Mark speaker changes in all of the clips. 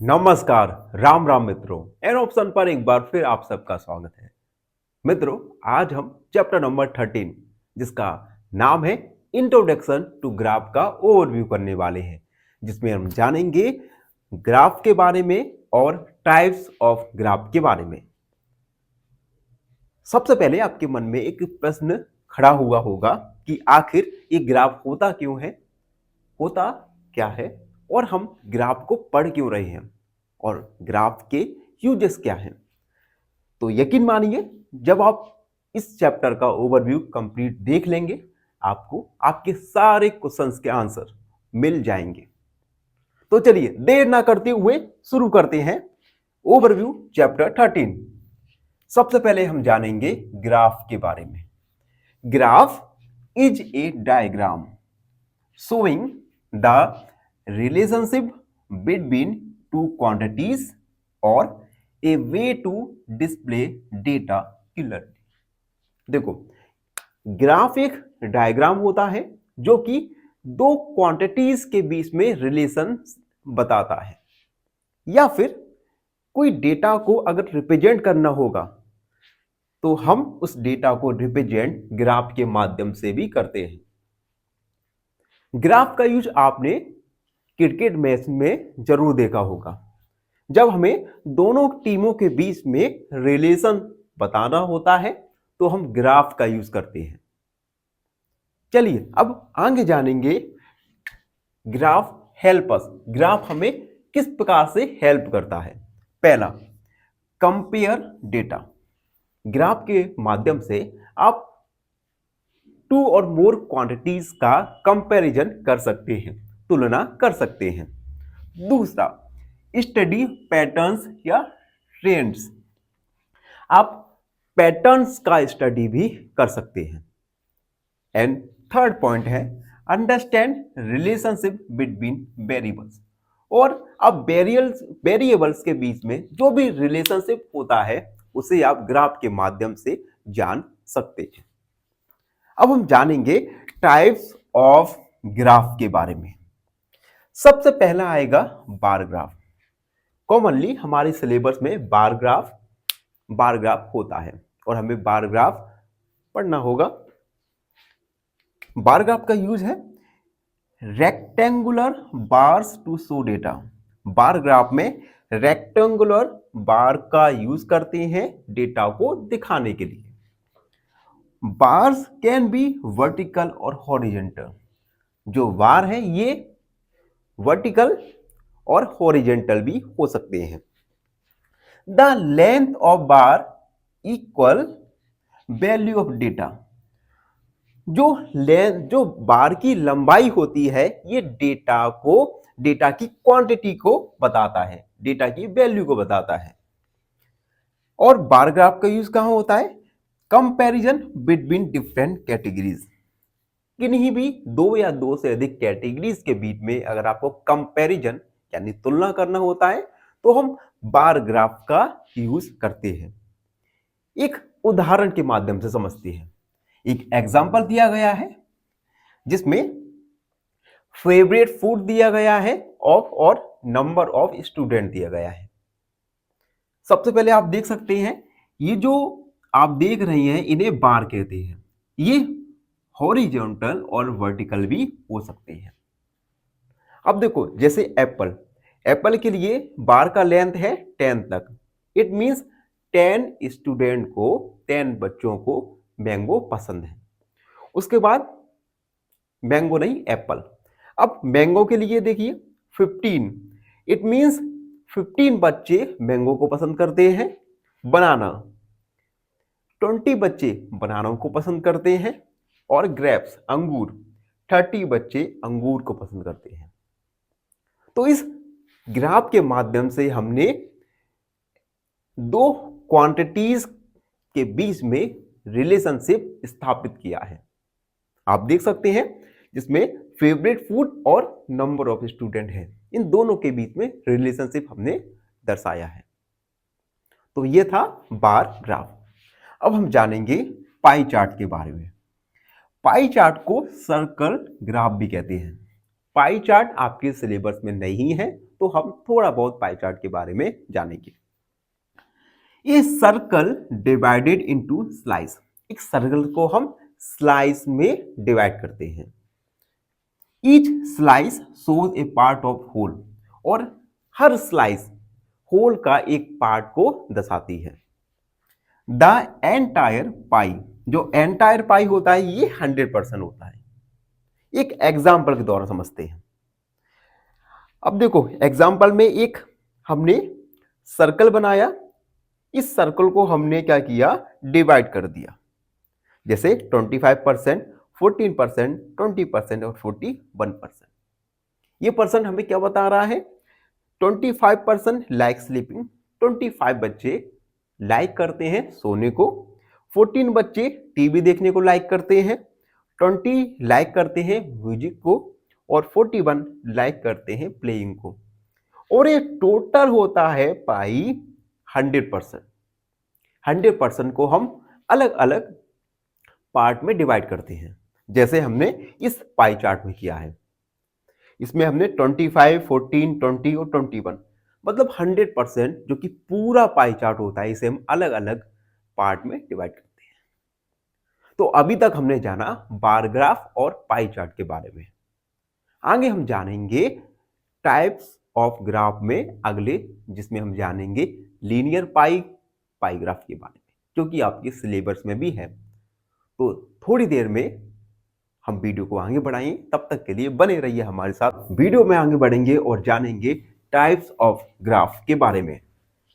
Speaker 1: नमस्कार। राम राम मित्रों। An option पर एक बार फिर आप सबका स्वागत है। मित्रों, आज हम चैप्टर नंबर 13 जिसका नाम है इंट्रोडक्शन टू ग्राफ का ओवरव्यू करने वाले हैं, जिसमें हम जानेंगे ग्राफ के बारे में और टाइप्स ऑफ ग्राफ के बारे में। सबसे पहले आपके मन में एक प्रश्न खड़ा हुआ होगा कि आखिर ये ग्राफ होता क्यों है, होता क्या है, और हम ग्राफ को पढ़ क्यों रहे हैं, और ग्राफ के यूजेस क्या हैं। तो यकीन मानिए, जब आप इस चैप्टर का ओवरव्यू कंप्लीट देख लेंगे, आपको आपके सारे क्वेश्चंस के आंसर मिल जाएंगे। तो चलिए देर ना करते हुए शुरू करते हैं ओवरव्यू चैप्टर 13। सबसे पहले हम जानेंगे ग्राफ के बारे में। Graph is a diagram showing the relationship between two quantities or a way to display data clearly। देखो, ग्राफ एक डायग्राम होता है जो कि दो क्वांटिटीज के बीच में रिलेशन बताता है, या फिर कोई डेटा को अगर रिप्रेजेंट करना होगा तो हम उस डेटा को रिप्रेजेंट ग्राफ के माध्यम से भी करते हैं। ग्राफ का यूज आपने क्रिकेट मैच में जरूर देखा होगा। जब हमें दोनों टीमों के बीच में रिलेशन बताना होता है तो हम ग्राफ का यूज करते हैं। चलिए अब आगे जानेंगे ग्राफ हेल्प अस। ग्राफ हमें किस प्रकार से हेल्प करता है। पहला, कंपेयर डेटा। ग्राफ के माध्यम से आप टू और मोर क्वांटिटीज का कंपैरिजन कर सकते हैं, तुलना कर सकते हैं। दूसरा, स्टडी पैटर्न्स या ट्रेंड्स। आप पैटर्न्स का स्टडी भी कर सकते हैं। एंड थर्ड पॉइंट है अंडरस्टैंड रिलेशनशिप बिटवीन वेरिएबल्स। और अब वेरिएबल्स के बीच में जो भी रिलेशनशिप होता है उसे आप ग्राफ के माध्यम से जान सकते हैं। अब हम जानेंगे टाइप्स ऑफ ग्राफ के बारे में। सबसे पहला आएगा बार ग्राफ। कॉमनली हमारे सिलेबस में बार ग्राफ होता है और हमें बार ग्राफ पढ़ना होगा। बार ग्राफ का यूज है rectangular bars to show data. Bar graph में रेक्टेंगुलर बार का यूज करते हैं डेटा को दिखाने के लिए। बार्स कैन बी वर्टिकल और हॉरिजेंटल। जो बार है ये वर्टिकल और हॉरिजेंटल भी हो सकते हैं। The length of bar equal value of data. जो बार की लंबाई होती है ये डेटा की क्वांटिटी को बताता है, डेटा की वैल्यू को बताता है। और बार ग्राफ का यूज कहां होता है? Comparison between different categories. किन्हीं भी दो या दो से अधिक कैटेगरीज के बीच में अगर आपको कंपैरिजन यानी तुलना करना होता है तो हम बार ग्राफ का यूज करते हैं। एक उदाहरण के माध्यम से समझते हैं। एक एग्जांपल दिया गया है जिसमें फेवरेट फूड दिया गया है और नंबर ऑफ स्टूडेंट दिया गया है। सबसे पहले आप देख सकते हैं ये जो आप देख रहे हैं इन्हें बार कहते हैं। ये हॉरिजॉन्टल और वर्टिकल भी हो सकते हैं। अब देखो, जैसे एप्पल के लिए बार का लेंथ है 10 तक। इट मींस 10 स्टूडेंट को, 10 बच्चों को मैंगो पसंद है। उसके बाद मैंगो नहीं, एप्पल। अब मैंगो के लिए देखिए 15। इट मींस 15 बच्चे मैंगो को पसंद करते हैं। बनाना, 20 बच्चे बनानों को पसंद करते हैं। और ग्रेप्स, अंगूर, 30 बच्चे अंगूर को पसंद करते हैं। तो इस ग्राफ के माध्यम से हमने दो क्वांटिटीज के बीच में रिलेशनशिप स्थापित किया है। आप देख सकते हैं जिसमें फेवरेट फूड और नंबर ऑफ स्टूडेंट है, इन दोनों के बीच में रिलेशनशिप हमने दर्शाया है। तो यह था बार ग्राफ। अब हम जानेंगे पाई चार्ट के बारे में। पाई चार्ट को सर्कल ग्राफ भी कहते हैं। पाई चार्ट आपके सिलेबस में नहीं है, तो हम थोड़ा बहुत पाई चार्ट के बारे में जानेंगे। ये सर्कल डिवाइडेड इनटू स्लाइस, एक सर्कल को हम स्लाइस में डिवाइड करते हैं। Each slice shows a part of whole, और हर स्लाइस होल का एक पार्ट को दर्शाती है। द एंटायर पाई, जो एंटायर पाई होता है ये 100% होता है। एक एग्जाम्पल के द्वारा समझते हैं। अब देखो एग्जाम्पल में एक हमने सर्कल बनाया, इस सर्कल को हमने क्या किया, डिवाइड कर दिया। जैसे 25%, 14%, 20% और 41%। ये परसेंट हमें क्या बता रहा है, 25% लाइक स्लीपिंग, 25 बच्चे लाइक करते हैं सोने को, 14 बच्चे टीवी देखने को लाइक करते हैं, 20 लाइक करते हैं म्यूजिक को, और 41 लाइक करते हैं प्लेइंग को। और ये टोटल होता है पाई 100%। 100% को हम अलग अलग पार्ट में डिवाइड करते हैं, जैसे हमने इस पाई चार्ट में किया है। इसमें हमने 25, 14, 20 और 21, मतलब 100% जो कि पूरा पाई चार्ट होता है, इसे हम अलग अलग पार्ट में डिवाइड करते हैं। तो अभी तक हमने जाना बार ग्राफ और पाई चार्ट के बारे में। आगे हम जानेंगे टाइप्स ऑफ ग्राफ में अगले, जिसमें हम जानेंगे लीनियर पाई ग्राफ के बारे में, जो कि आपके सिलेबस में भी है। तो थोड़ी देर में हम वीडियो को आगे बढ़ाएंगे, तब तक के लिए बने रहिए हमारे साथ। वीडियो में आगे बढ़ेंगे और जानेंगे टाइप्स ऑफ ग्राफ के बारे में।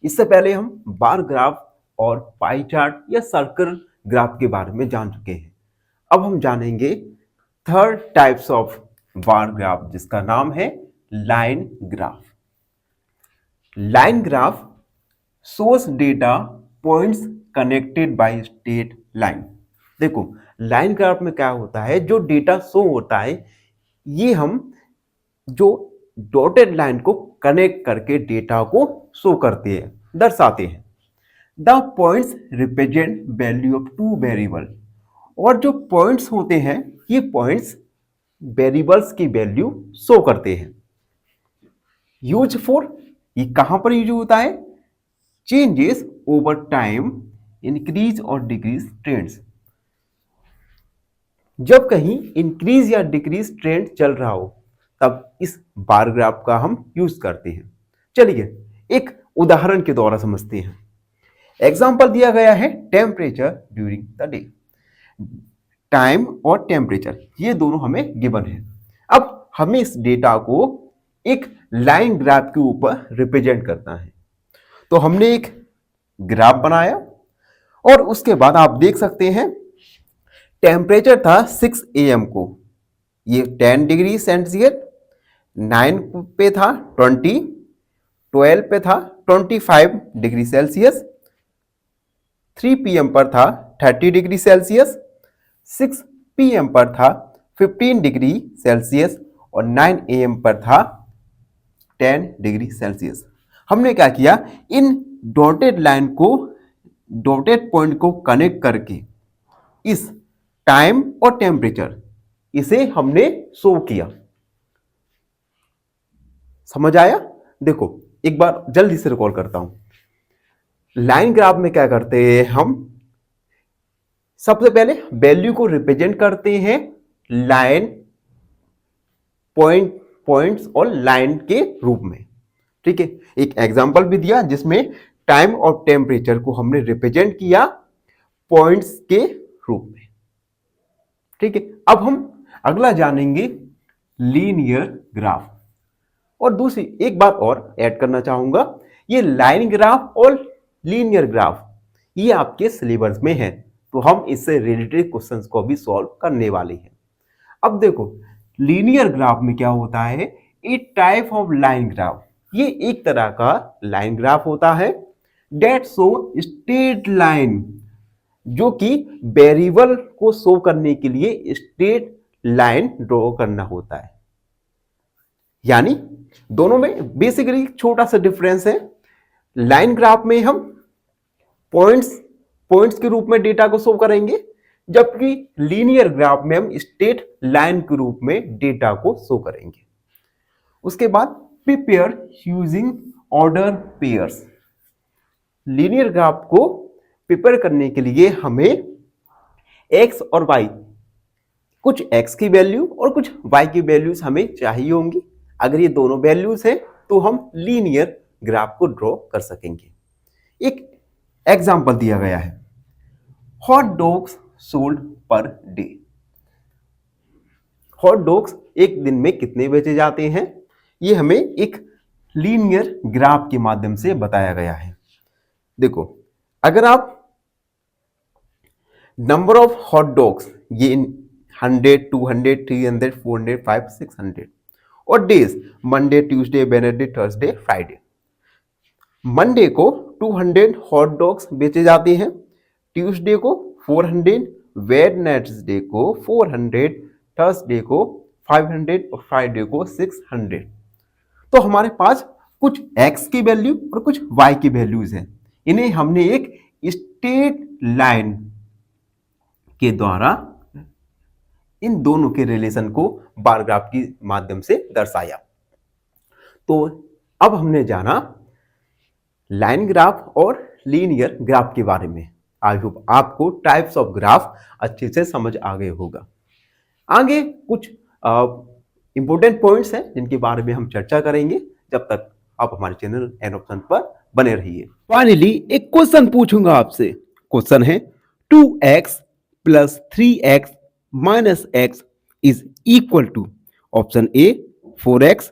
Speaker 1: इससे पहले हम बार ग्राफ और पाई चार्ट या सर्कल ग्राफ के बारे में जान चुके हैं। अब हम जानेंगे third types of bar graph, जिसका नाम है line graph. Line graph source data points connected by straight line. देखो लाइन ग्राफ में क्या होता है, जो डेटा शो होता है ये हम जो डॉटेड लाइन को कनेक्ट करके डेटा को शो करते हैं, दर्शाते हैं। The points represent value of two variable, और जो पॉइंट्स होते हैं ये पॉइंट्स वेरिएबल्स की वैल्यू शो करते हैं। यूज फॉर, ये कहां पर यूज होता है, चेंजेस ओवर टाइम, इंक्रीज और डिक्रीज ट्रेंड्स। जब कहीं इंक्रीज या डिक्रीज ट्रेंड चल रहा हो तब इस बार ग्राफ का हम यूज करते हैं। चलिए एक उदाहरण के द्वारा समझते हैं। एग्जांपल दिया गया है temperature during the day. Time और टेम्परेचर ये दोनों हमें गिवन है। अब हमें इस डेटा को एक लाइन ग्राफ के ऊपर रिप्रेजेंट करना है। तो हमने एक ग्राफ बनाया और उसके बाद आप देख सकते हैं टेम्परेचर था 6 AM को, ये 10 डिग्री सेंटीग्रेड, 9 पे था 20, 12 पे था 25 डिग्री सेल्सियस, 3 PM पर था 30 डिग्री सेल्सियस, 6 PM पर था 15 डिग्री सेल्सियस और 9 AM पर था 10 डिग्री सेल्सियस। हमने क्या किया, इन डॉटेड लाइन को, डॉटेड पॉइंट को कनेक्ट करके इस टाइम और टेम्परेचर इसे हमने शो किया। समझ आया? देखो एक बार जल्दी से रिकॉल करता हूं। लाइन ग्राफ में क्या करते हैं हम, सबसे पहले वैल्यू को रिप्रेजेंट करते हैं लाइन, पॉइंट्स और लाइन के रूप में। ठीक है, एक एग्जांपल भी दिया जिसमें टाइम और टेम्परेचर को हमने रिप्रेजेंट किया पॉइंट्स के रूप में। ठीक है, अब हम अगला जानेंगे लीनियर ग्राफ। और दूसरी एक बात और ऐड करना चाहूंगा, ये लाइन ग्राफ और लीनियर ग्राफ ये आपके सिलेबस में है, तो हम इससे रिलेटेड क्वेश्चंस को भी सॉल्व करने वाले हैं। अब देखो लीनियर ग्राफ में क्या होता है, ए टाइप ऑफ लाइन ग्राफ, ये एक तरह का लाइन ग्राफ होता है डेट शो स्ट्रेट लाइन, जो कि वेरिएबल को शो करने के लिए स्ट्रेट लाइन ड्रॉ करना होता है। यानी दोनों में बेसिकली छोटा सा डिफरेंस है। लाइन ग्राफ में हम पॉइंट्स के रूप में डेटा को शो करेंगे, जबकि लीनियर ग्राफ में हम स्ट्रेट लाइन के रूप में डेटा को शो करेंगे। उसके बाद prepare using order pairs. Linear graph को प्रिपेयर करने के लिए हमें एक्स और वाई, कुछ एक्स की वैल्यू और कुछ वाई की वैल्यूज हमें चाहिए होंगी। अगर ये दोनों वैल्यूज हैं तो हम लीनियर ग्राफ को ड्रॉ कर सकेंगे। एक एग्जांपल दिया गया है, hot dogs sold per day. Hot dogs एक दिन में कितने बेचे जाते हैं, ये हमें एक लीनियर ग्राफ के माध्यम से बताया गया है। देखो, अगर आप नंबर ऑफ हॉट डॉग्स ये 100, 200, 300, 400, 500, 600 और days Monday, Tuesday, Wednesday, Thursday, Friday. Monday को 200 हॉट डॉग्स बेचे जाते हैं, ट्यूसडे को 400, वेडनेसडे को 400, थर्सडे को 500 और फ्राइडे को 600। तो हमारे पास कुछ x की वैल्यू और कुछ y की वैल्यूज हैं। इन्हें हमने एक स्ट्रेट लाइन के द्वारा इन दोनों के रिलेशन को बार ग्राफ के माध्यम से दर्शाया। तो अब हमने जाना लाइन ग्राफ और लीनियर ग्राफ के बारे में। आई होप आपको टाइप्स ऑफ ग्राफ अच्छे से समझ आ गए होगा। आगे कुछ इंपॉर्टेंट पॉइंट्स हैं जिनके बारे में हम चर्चा करेंगे। जब तक आप हमारे चैनल एन ऑप्शन पर बने रहिए। फाइनली एक क्वेश्चन पूछूंगा आपसे। क्वेश्चन है 2x plus 3x minus x is equal to option A 4x,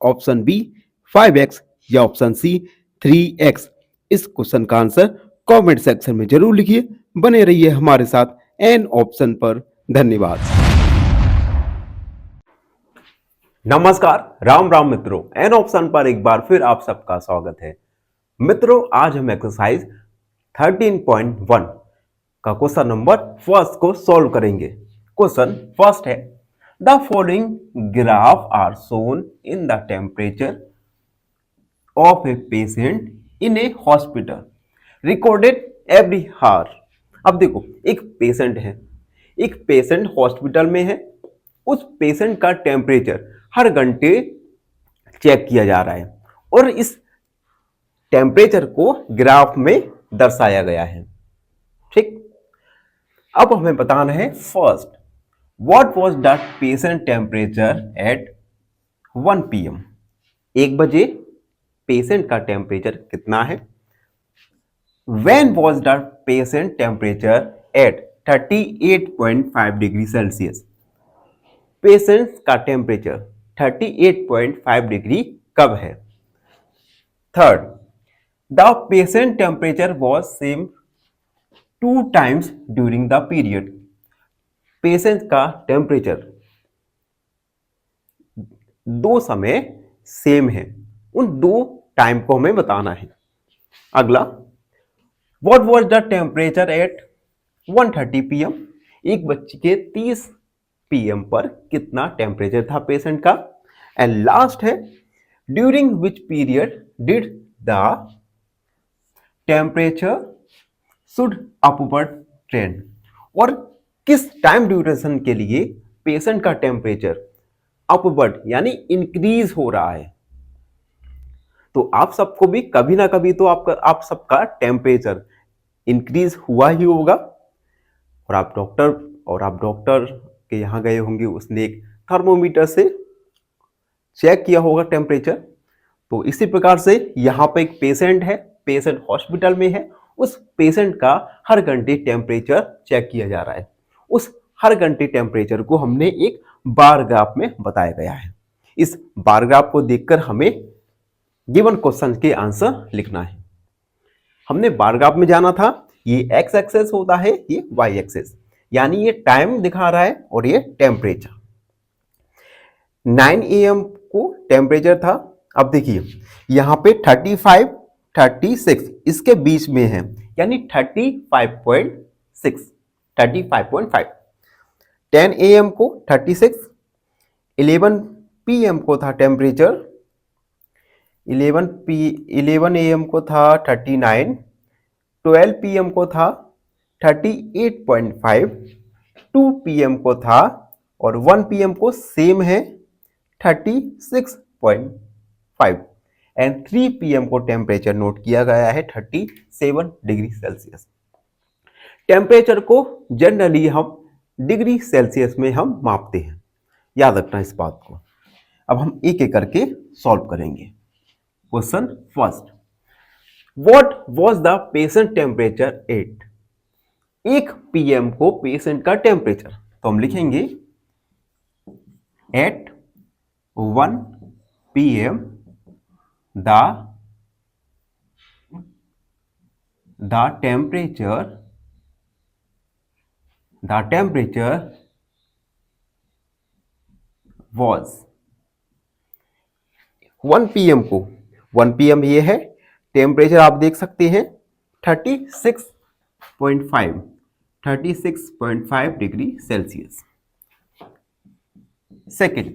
Speaker 1: option B 5x या ऑप्शन सी 3x। इस क्वेश्चन का आंसर कमेंट सेक्शन में जरूर लिखिए। बने रहिए हमारे साथ एन ऑप्शन पर। धन्यवाद। नमस्कार, राम राम मित्रों, एन ऑप्शन पर एक बार फिर आप सबका स्वागत है। मित्रों, आज हम एक्सरसाइज 13.1 का क्वेश्चन नंबर फर्स्ट को सॉल्व करेंगे। क्वेश्चन फर्स्ट है, the following graph are shown in the temperature of a patient in a hospital recorded every hour. अब देखो, एक पेशेंट है, एक पेशेंट हॉस्पिटल में है, उस पेशेंट का टेम्परेचर हर घंटे चेक किया जा रहा है और इस टेम्परेचर को ग्राफ में दर्शाया गया है। ठीक, अब हमें बताना है first, what was the patient temperature at 1 PM। 1 बजे पेशेंट का टेम्परेचर कितना है। When was the patient temperature at 38.5 degree Celsius. Patient का टेम्परेचर 38.5 डिग्री कब है। Third, the patient temperature was same 2 times during the period. Patient का temperature 2 समय same है, उन 2 टाइम को हमें बताना है। अगला, what was the temperature at 1:30 PM। 1:30 PM पर कितना टेम्परेचर था पेशेंट का। एंड लास्ट है, during which period did the temperature should upward trend. और किस टाइम ड्यूरेशन के लिए पेशेंट का टेम्परेचर अपवर्ड यानी इंक्रीज हो रहा है। तो आप सबको भी कभी ना कभी तो आप सबका टेम्परेचर इंक्रीज हुआ ही होगा और आप डॉक्टर के यहाँ गए होंगे, उसने एक थर्मोमीटर से चेक किया होगा टेम्परेचर। तो इसी प्रकार से यहाँ पे एक पेशेंट है, पेशेंट हॉस्पिटल में है, उस पेशेंट का हर घंटे टेम्परेचर चेक किया जा रहा है। उस हर घंटे टेम्परेचर को हमने एक बार ग्राफ में बताया गया है। इस बार ग्राफ को देखकर हमें गिवन क्वेश्चन के आंसर लिखना है। हमने बार ग्राफ में जाना था, ये एक्स एक्सेस होता है, ये वाई एक्सेस, यानी ये टाइम दिखा रहा है और ये टेम्परेचर। 9 AM को टेम्परेचर था। अब देखिए यहां पे 35, 36 इसके बीच में है, यानी 35.6, 35.5। 10 AM को 36, 11 PM को था टेम्परेचर, 11 AM को था 39, 12 PM को था 38.5, 2 PM को था और 1 PM को सेम है 36 36.5 एंड 3 PM को टेम्परेचर नोट किया गया है 37 डिग्री सेल्सियस। टेम्परेचर को जनरली हम डिग्री सेल्सियस में हम मापते हैं, याद रखना इस बात को। अब हम एक एक करके सॉल्व करेंगे। Question first, what was the patient temperature at? 1 PM को पेशेंट का टेम्परेचर, तो हम लिखेंगे eight 1 PM the temperature was 1 PM को, 1 PM ये है, टेम्परेचर आप देख सकते हैं 36.5 degree Celsius. Second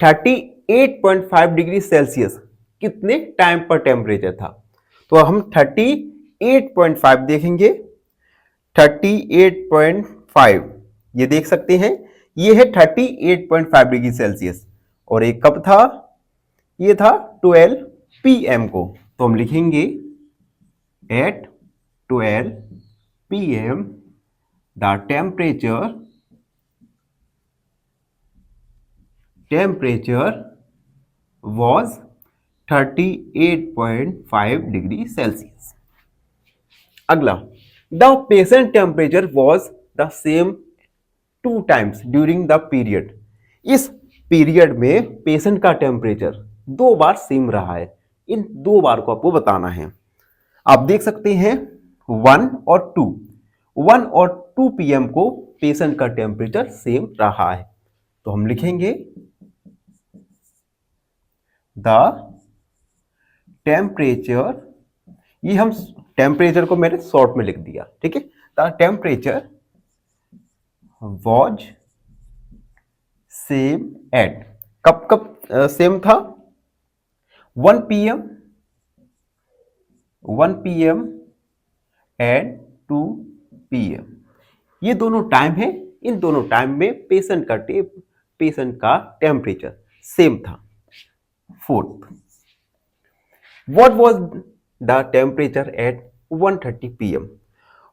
Speaker 1: 38.5 degree Celsius कितने टाइम पर टेम्परेचर था? तो हम 38.5 देखेंगे। 38.5 ये देख सकते हैं, ये है 38.5 डिग्री सेल्सियस, और एक कब था? ये था 12 PM को, तो हम लिखेंगे at 12 PM the temperature was 38.5 degree Celsius. अगला, the patient temperature was the same 2 times during the period. इस पीरियड में पेशेंट का टेम्परेचर 2 बार सेम रहा है, इन 2 बार को आपको बताना है। आप देख सकते हैं 1 और 2, 1 और 2 PM को पेशेंट का टेम्परेचर सेम रहा है, तो हम लिखेंगे द टेम्परेचर, ये हम टेम्परेचर को मैंने शॉर्ट में लिख दिया, ठीक है। The temperature was same at, कब कब सेम था? 1 PM एंड 2 PM, ये दोनों टाइम है, इन दोनों टाइम में पेशेंट का टेम्परेचर सेम था। Fourth, what was the temperature at 1:30 PM?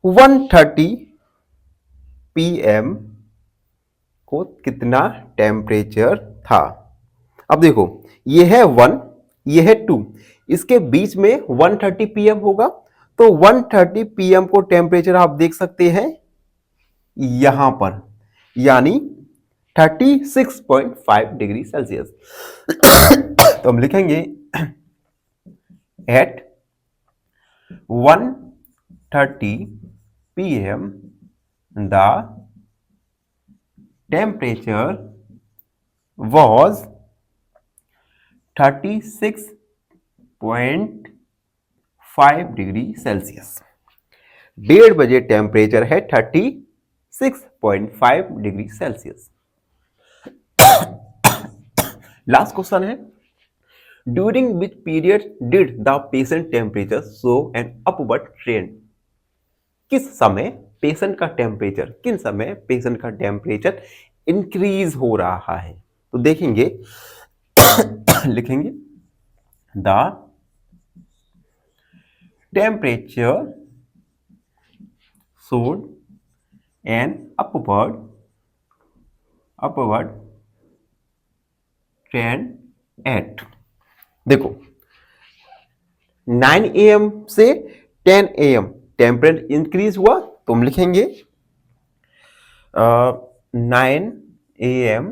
Speaker 1: 1:30 PM को कितना टेम्परेचर था? अब देखो, ये है 1, ये है 2, इसके बीच में 1:30 PM होगा, तो 1:30 PM को टेम्परेचर आप देख सकते हैं यहां पर, यानी 36.5 डिग्री सेल्सियस। तो हम लिखेंगे at 1:30 PM the temperature was 36.5 degree Celsius. 1:30 बजे टेम्परेचर है 36.5 डिग्री सेल्सियस। लास्ट क्वेश्चन है, during which period did the patient temperature show an upward trend? किस समय पेशेंट का टेम्परेचर, किन समय पेशेंट का टेम्परेचर इंक्रीज हो रहा है? तो देखेंगे लिखेंगे the temperature showed an upward trend at, देखो 9 AM से 10 AM टेम्परेचर इंक्रीज हुआ, तो हम लिखेंगे 9 AM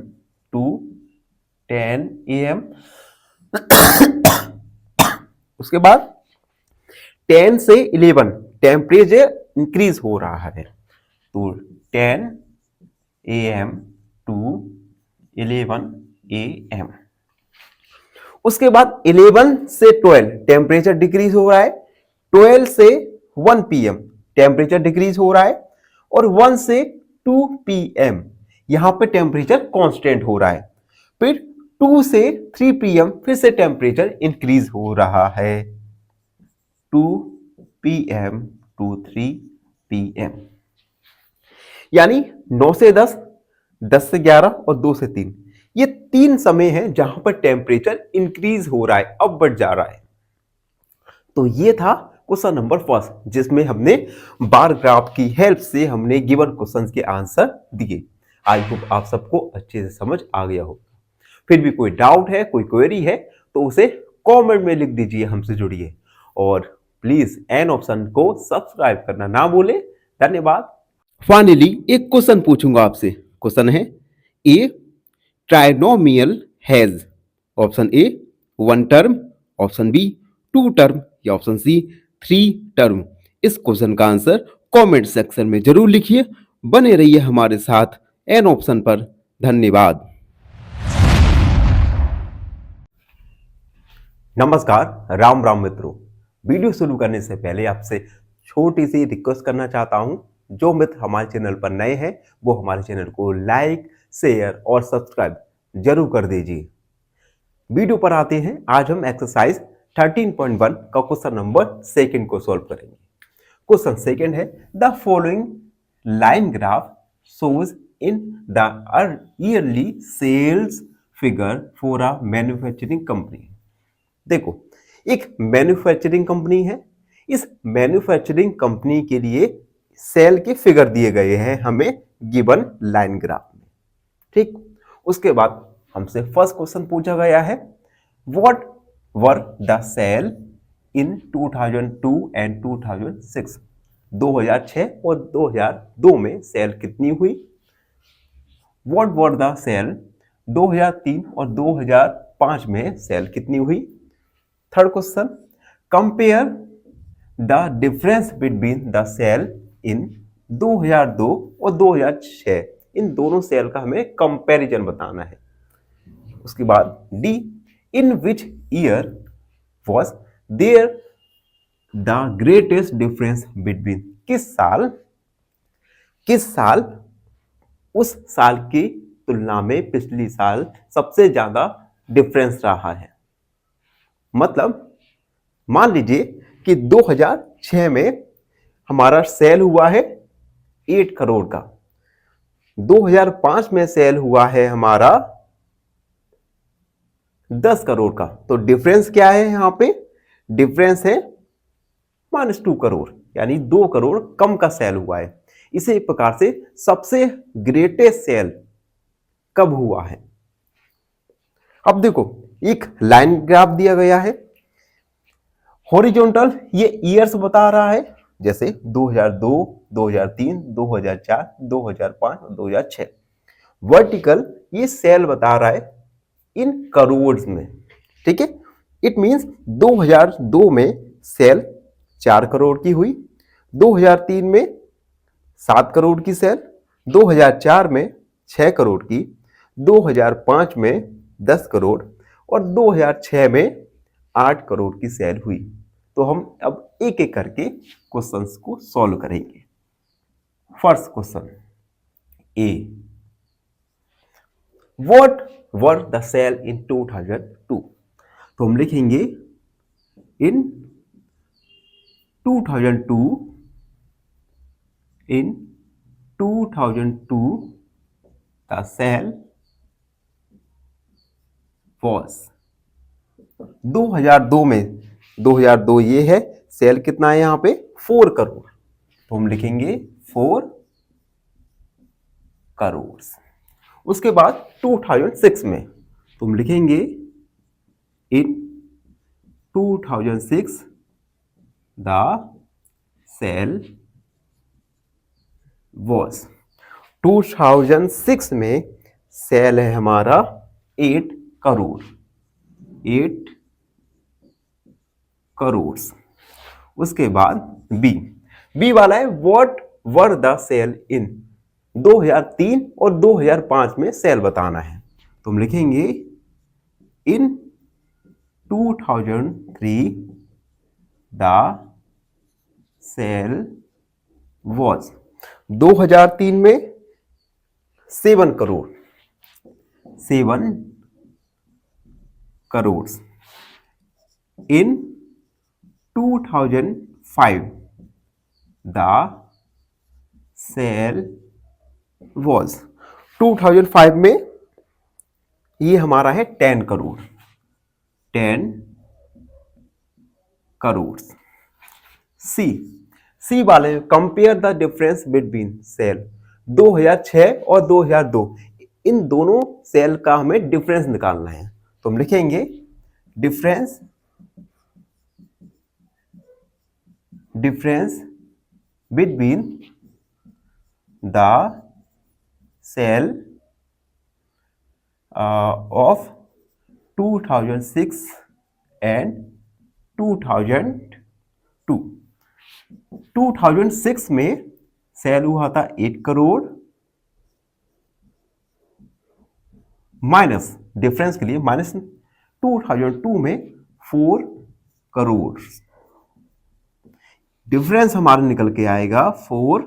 Speaker 1: टू 10 AM। उसके बाद 10 से 11 टेम्परेचर इंक्रीज हो रहा है, तो 10 AM टू 11 AM। उसके बाद 11 से 12 टेम्परेचर डिक्रीज हो रहा है, 12 से 1 PM टेम्परेचर डिक्रीज हो रहा है, और 1 से 2 PM यहां पे टेम्परेचर कांस्टेंट हो रहा है। फिर 2 से 3 PM फिर से टेम्परेचर इंक्रीज हो रहा है, 2 PM टू 3 PM, यानी 9 से 10, 10 से 11 और 2 से 3, ये 3 समय है जहां पर टेम्परेचर इंक्रीज हो रहा है, अब बढ़ जा रहा है। तो ये था क्वेश्चन नंबर फर्स्ट, जिसमें हमने बार ग्राफ की हेल्प से हमने गिवन क्वेश्चंस के आंसर दिए। आई होप आप सबको अच्छे से समझ आ गया हो। फिर भी कोई डाउट है, कोई क्वेरी है, तो उसे कमेंट में लिख दीजिए, हमसे जुड़िए और प्लीज एन ऑप्शन को सब्सक्राइब करना ना भूलें। धन्यवाद। फाइनली एक क्वेश्चन पूछूंगा आपसे। क्वेश्चन है, a trinomial has, option A 1 term, option B 2 term या ऑप्शन सी 3 टर्म। इस क्वेश्चन का आंसर कमेंट सेक्शन में जरूर लिखिए। बने रहिए हमारे साथ एन ऑप्शन पर। धन्यवाद। नमस्कार, राम राम मित्रों। वीडियो शुरू करने से पहले आपसे छोटी सी रिक्वेस्ट करना चाहता हूं। जो मित्र हमारे चैनल पर नए हैं वो हमारे चैनल को लाइक, शेयर और सब्सक्राइब जरूर कर दीजिए। वीडियो पर आते हैं। आज हम एक्सरसाइज 13.1 का क्वेश्चन नंबर सेकंड को सॉल्व करेंगे। क्वेश्चन सेकंड है, the following line graph shows in the yearly sales figure for a manufacturing company। देखो, एक मैन्युफैक्चरिंग कंपनी है। इस मैन्युफैक्चरिंग कंपनी के लिए सेल के फिगर दिए गए हैं हमें गिवन लाइन ग्राफ में। ठीक, उसके बाद हमसे फर्स्ट क्वेश्चन पूछा गया है, what were the sale in 2002 and 2006। 2006 और 2002 में सेल कितनी हुई। व्हाट वर द सेल 2003 और 2005 में सेल कितनी हुई। Third question, compare the difference between the sale in 2002 और 2006। इन दोनों सेल का हमें कंपैरिजन बताना है। उसके बाद D, in which year was there the greatest difference between. किस साल उस साल की तुलना में पिछली साल सबसे ज्यादा डिफरेंस रहा है। मतलब मान लीजिए कि 2006 में हमारा सेल हुआ है 8 करोड़ का, 2005 में सेल हुआ है हमारा 10 करोड़ का। तो डिफरेंस क्या है यहां पे? डिफरेंस है -2 करोड़, यानी 2 करोड़ कम का सेल हुआ है। इसी प्रकार से सबसे ग्रेटेस्ट सेल कब हुआ है। अब देखो, एक लाइन ग्राफ दिया गया है। हॉरिजॉन्टल ये ईयर्स बता रहा है, जैसे 2002, 2003, 2004, 2005 और 2006। वर्टिकल ये सेल बता रहा है इन करोड़ में। ठीक है, इट मींस 2002 में सेल 4 करोड़ की हुई, 2003 में 7 करोड़ की सेल, 2004 में 6 करोड़ की, 2005 में 10 करोड़ और 2006 में 8 करोड़ की सेल हुई। तो हम अब एक एक करके क्वेश्चंस को सॉल्व करेंगे। First question A, what were the sale in 2002। तो हम लिखेंगे इन 2002 द सेल वॉज। 2002 में 2002 ये है, सेल कितना है यहां पे 4 करोड़। तो हम लिखेंगे 4 करोड़। उसके बाद 2006 में तो हम लिखेंगे इन 2006 द सेल वॉज। 2006 में सेल है हमारा 8 करोड़, 8 करोड़। उसके बाद बी वाला है, व्हाट वर द सेल इन 2003 और 2005 में सेल बताना है। तो हम लिखेंगे इन 2003 द सेल वॉज। 2003 में 7 करोड़, 7 करोड़। इन 2005 द सेल वॉज। 2005 में ये हमारा है 10 करोड़, 10 करोड़। सी, सी वाले में compare the difference between sale 2006 और 2002, इन दोनों सेल का हमें डिफरेंस निकालना है। तो हम लिखेंगे difference between the sale of 2006 and 2002। 2006 में सेल हुआ था 8 करोड़, माइनस डिफरेंस के लिए माइनस 2002 में 4 करोड़। डिफरेंस हमारा निकल के आएगा 4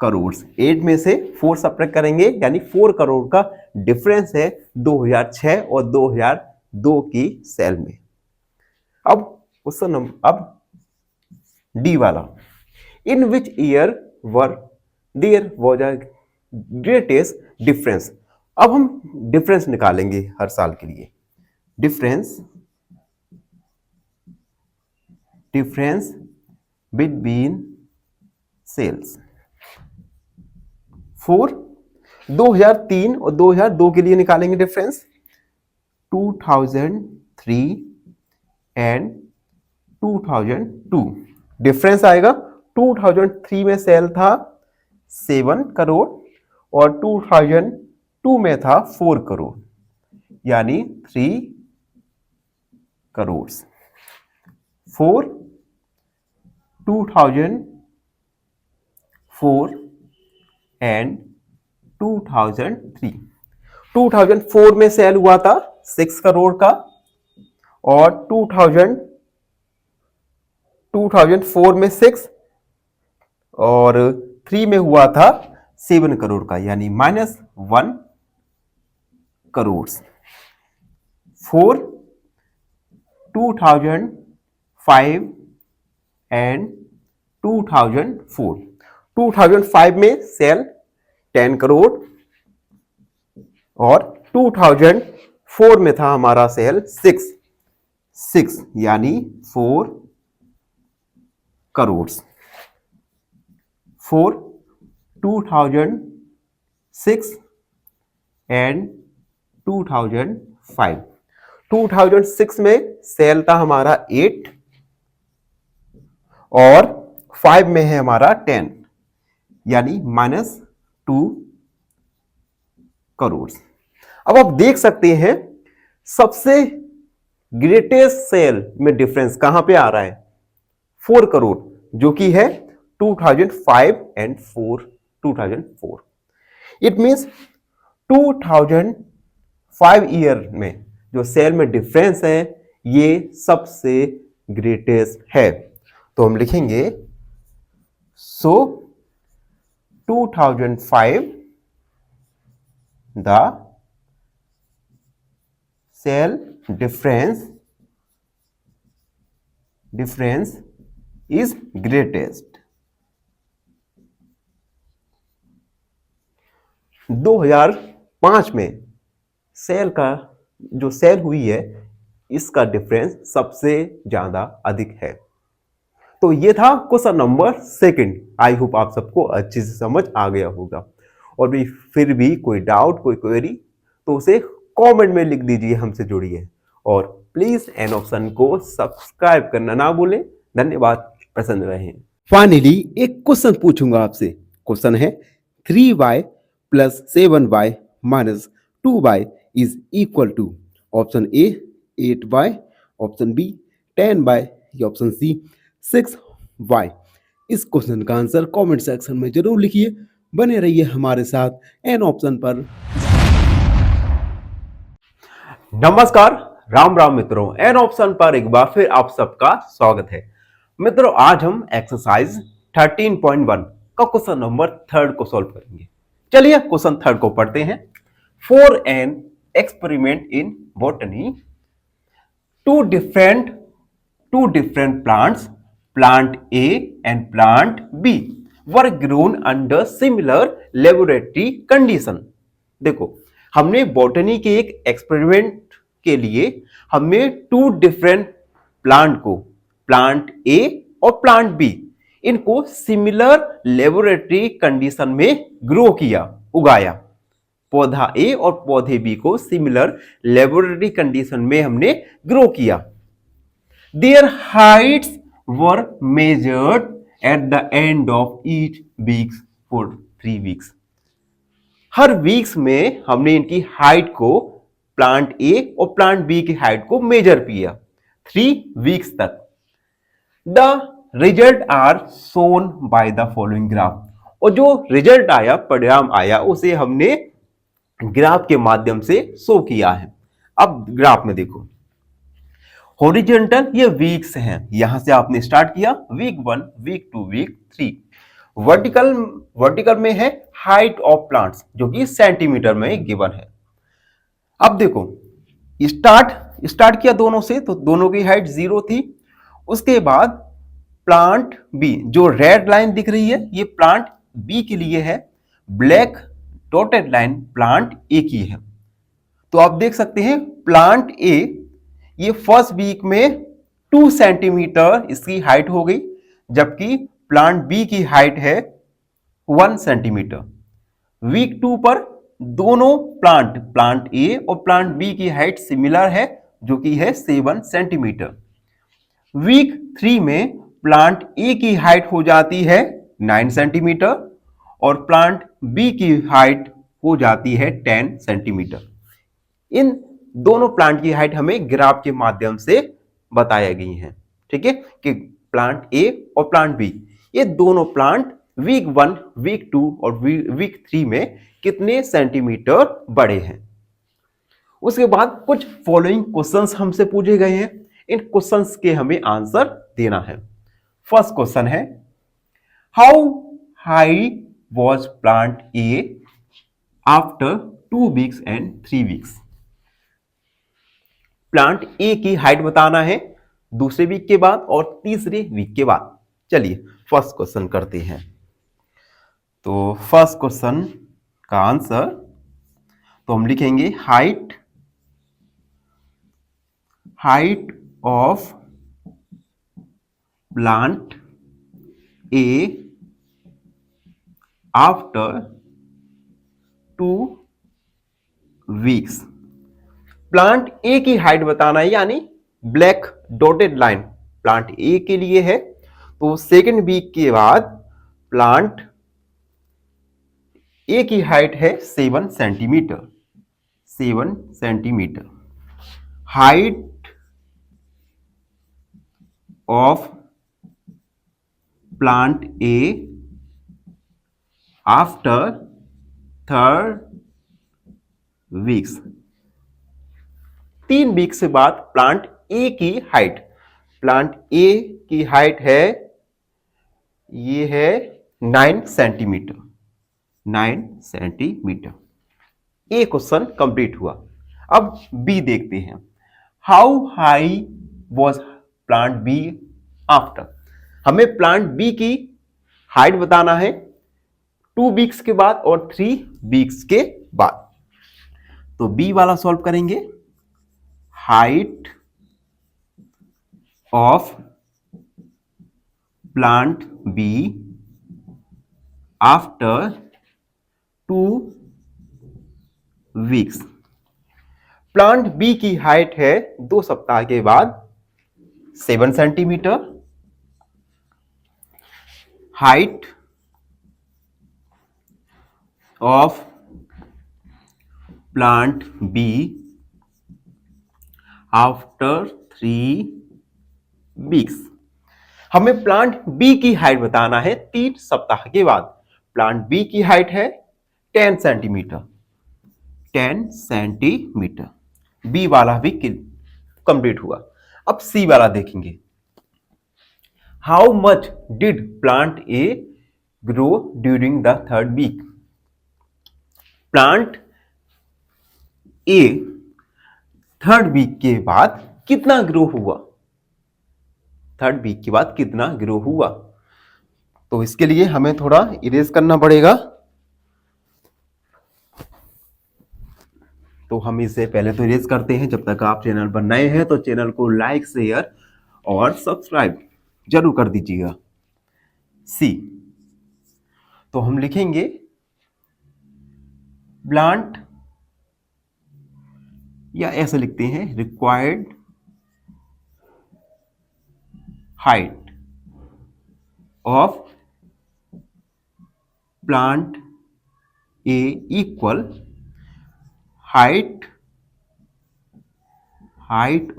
Speaker 1: करोड़। 8 में से 4 सब्ट्रैक्ट करेंगे, यानी 4 करोड़ का डिफरेंस है 2006 और 2002 की सेल में। अब क्वेश्चन अब डी वाला, in which year were there was a greatest difference. अब हम डिफरेंस निकालेंगे हर साल के लिए। डिफरेंस बिटवीन सेल्स फॉर 2003 और 2002 के लिए निकालेंगे डिफरेंस। 2003 एंड 2002 डिफरेंस आएगा। 2003 में सेल था 7 करोड़ और 2002 में था 4 करोड़, यानी 3 करोड़। 4 2004 एंड 2003। 2004 में सेल हुआ था 6 करोड़ का और 2004 में 6 और 3 में हुआ था 7 करोड़ का, यानी -1 करोड़। 4 2005 एंड 2004। 2005 में सेल 10 करोड़ और 2004 में था हमारा सेल 6 यानी 4 करोड़। 4 2006 एंड 2005। 2006 में सेल था हमारा 8 और 5 में है हमारा 10, यानी -2 करोड़। अब आप देख सकते हैं सबसे ग्रेटेस्ट सेल में डिफरेंस कहां पे आ रहा है, 4 करोड़, जो कि है 2005 एंड 2004। इट मींस 2005 ईयर में जो सेल में डिफरेंस है ये सबसे ग्रेटेस्ट है। तो हम लिखेंगे so 2005 the sale difference is greatest. 2005 में सेल का जो सेल हुई है इसका डिफरेंस सबसे ज्यादा अधिक है। तो ये था क्वेश्चन नंबर 2। आई होप आप सबको अच्छे से समझ आ गया होगा। और भी फिर भी कोई डाउट, कोई क्वेरी तो उसे कमेंट में लिख दीजिए, हमसे जुड़िए और प्लीज एन ऑप्शन को सब्सक्राइब करना ना भूलें। धन्यवाद, पसंद रहे। फाइनली एक क्वेश्चन पूछूंगा आपसे। क्वेश्चन है 3y + 7y - 2y is equal to option A 8y, option B 10y या ऑप्शन सी 6y। इस क्वेश्चन का आंसर कमेंट सेक्शन में जरूर लिखिए। बने रहिए हमारे साथ एन ऑप्शन पर। नमस्कार, राम राम मित्रों, एन ऑप्शन पर एक बार फिर आप सबका स्वागत है। मित्रों, आज हम एक्सरसाइज 13.1 का क्वेश्चन नंबर 3 को सॉल्व करेंगे। चलिए क्वेश्चन 3 को पढ़ते हैं। For an experiment in botany, two different plants, plant A and plant B, were grown under similar laboratory condition. देखो, हमने बॉटनी के एक एक्सपेरिमेंट के लिए हमने 2 डिफरेंट प्लांट को, प्लांट ए और प्लांट बी, इनको सिमिलर लेबोरेटरी कंडीशन में ग्रो किया, उगाया। पौधा ए और पौधे बी को सिमिलर लेबोरेटरी कंडीशन में हमने ग्रो किया। Their heights were measured at the end of each weeks for 3 weeks. हर वीक्स में हमने इनकी हाइट को, प्लांट ए और प्लांट बी की हाइट को मेजर किया 3 वीक्स तक। The result are shown by the following graph. और जो रिजल्ट आया, परिणाम आया, उसे हमने ग्राफ के माध्यम से शो किया है। अब ग्राफ में देखो, हॉरिजॉन्टल ये वीक्स हैं, यहां से आपने स्टार्ट किया, वीक 1, वीक 2, वीक 3। वर्टिकल में है हाइट ऑफ प्लांट्स, जो कि सेंटीमीटर में गिवन है। अब देखो, स्टार्ट किया दोनों से, तो दोनों की हाइट 0 थी। उसके बाद प्लांट बी, जो रेड लाइन दिख रही है, ये प्लांट बी के लिए है, black dotted line plant A की है। तो आप देख सकते हैं प्लांट ए, ये फर्स्ट वीक में 2 सेंटीमीटर इसकी हाइट हो गई, जबकि प्लांट बी की हाइट है 1 सेंटीमीटर। वीक 2 पर दोनों प्लांट ए और प्लांट बी की हाइट सिमिलर है, जो कि है 7 सेंटीमीटर। वीक 3 में प्लांट ए की हाइट हो जाती है 9 सेंटीमीटर और प्लांट बी की हाइट हो जाती है 10 सेंटीमीटर। इन दोनों प्लांट की हाइट हमें ग्राफ के माध्यम से बताया गई है, ठीक है, कि प्लांट ए और प्लांट बी, ये दोनों प्लांट वीक 1, वीक 2 और वीक 3 में कितने सेंटीमीटर बड़े हैं। उसके बाद कुछ फॉलोइंग क्वेश्चंस हमसे पूछे गए हैं, इन क्वेश्चंस के हमें आंसर देना है। फर्स्ट क्वेश्चन है, how high was plant A after 2 weeks and 3 weeks. Plant A की हाइट बताना है दूसरे वीक के बाद और तीसरे वीक के बाद। चलिए फर्स्ट क्वेश्चन करते हैं। तो फर्स्ट क्वेश्चन का आंसर तो हम लिखेंगे height of plant A after 2 weeks. Plant A की हाइट बताना है, यानी black dotted line plant A के लिए है। तो सेकेंड वीक के बाद प्लांट ए की हाइट है 7 centimetre. 7 centimetre. Height of plant A after 3 weeks. 3 week से बाद प्लांट ए की हाइट, प्लांट ए की हाइट है, ये है 9 centimetre. 9 centimetre. A question complete हुआ। अब बी देखते हैं, how high was plant B after. हमें प्लांट बी की हाइट बताना है 2 वीक्स के बाद और 3 वीक्स के बाद। तो बी वाला सॉल्व करेंगे। Height of plant B after 2 weeks. Plant B की हाइट है 2 सप्ताह के बाद 7 centimetre. Height of plant B after 3 weeks. हमें प्लांट बी की हाइट बताना है 3 सप्ताह के बाद। प्लांट बी की हाइट है 10 सेंटीमीटर। 10 सेंटीमीटर। बी वाला भी कंप्लीट हुआ। अब सी वाला देखेंगे। How much did plant A grow during the 3rd week. Plant A 3rd week के बाद कितना ग्रो हुआ। 3rd वीक के बाद कितना ग्रो हुआ। तो इसके लिए हमें थोड़ा इरेज करना पड़ेगा। तो हम इसे पहले तो इरेज करते हैं। जब तक आप चैनल पर नए हैं तो चैनल को लाइक, शेयर और सब्सक्राइब जरूर कर दीजिएगा। सी, तो हम लिखेंगे प्लांट, या ऐसे लिखते हैं required height of plant A equal height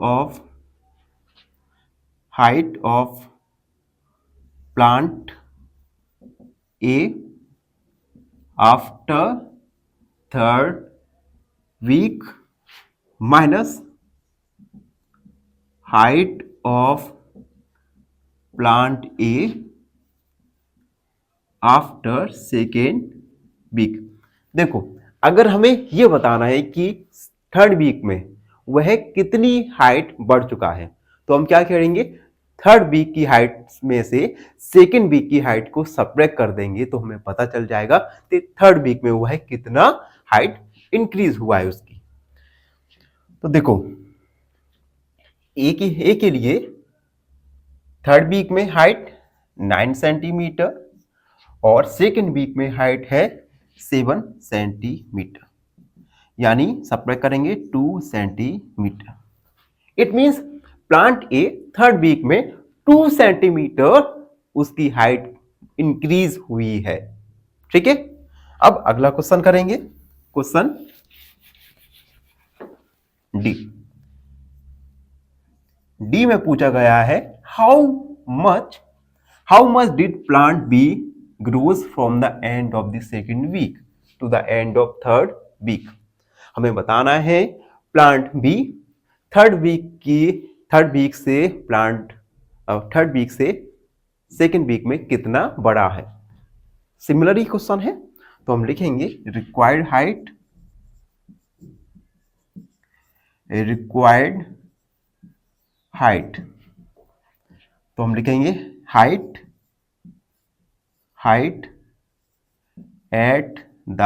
Speaker 1: of plant A after third week minus height of plant A after second week. देखो, अगर हमें यह बताना है कि थर्ड वीक में वह कितनी हाइट बढ़ चुका है, तो हम क्या करेंगे, थर्ड वीक की हाइट में से सेकेंड वीक की हाइट को सब्ट्रैक्ट कर देंगे तो हमें पता चल जाएगा कि थर्ड वीक में वह कितना हाइट इंक्रीज हुआ है उसकी। तो देखो, ए के लिए थर्ड वीक में हाइट 9 सेंटीमीटर और सेकेंड वीक में हाइट है 7 सेंटीमीटर, यानी सब्ट्रैक्ट करेंगे 2 centimetre. It means plant A third week में 2 सेंटीमीटर उसकी हाइट इंक्रीज हुई है। ठीक है, अब अगला क्वेश्चन करेंगे, क्वेश्चन डी में पूछा गया है how much did plant B grows from the end of the second week to the end of third week. हमें बताना है प्लांट बी थर्ड वीक से सेकेंड वीक में कितना बड़ा है। सिमिलर ही क्वेश्चन है, तो हम लिखेंगे रिक्वायर्ड हाइट, तो हम लिखेंगे height at the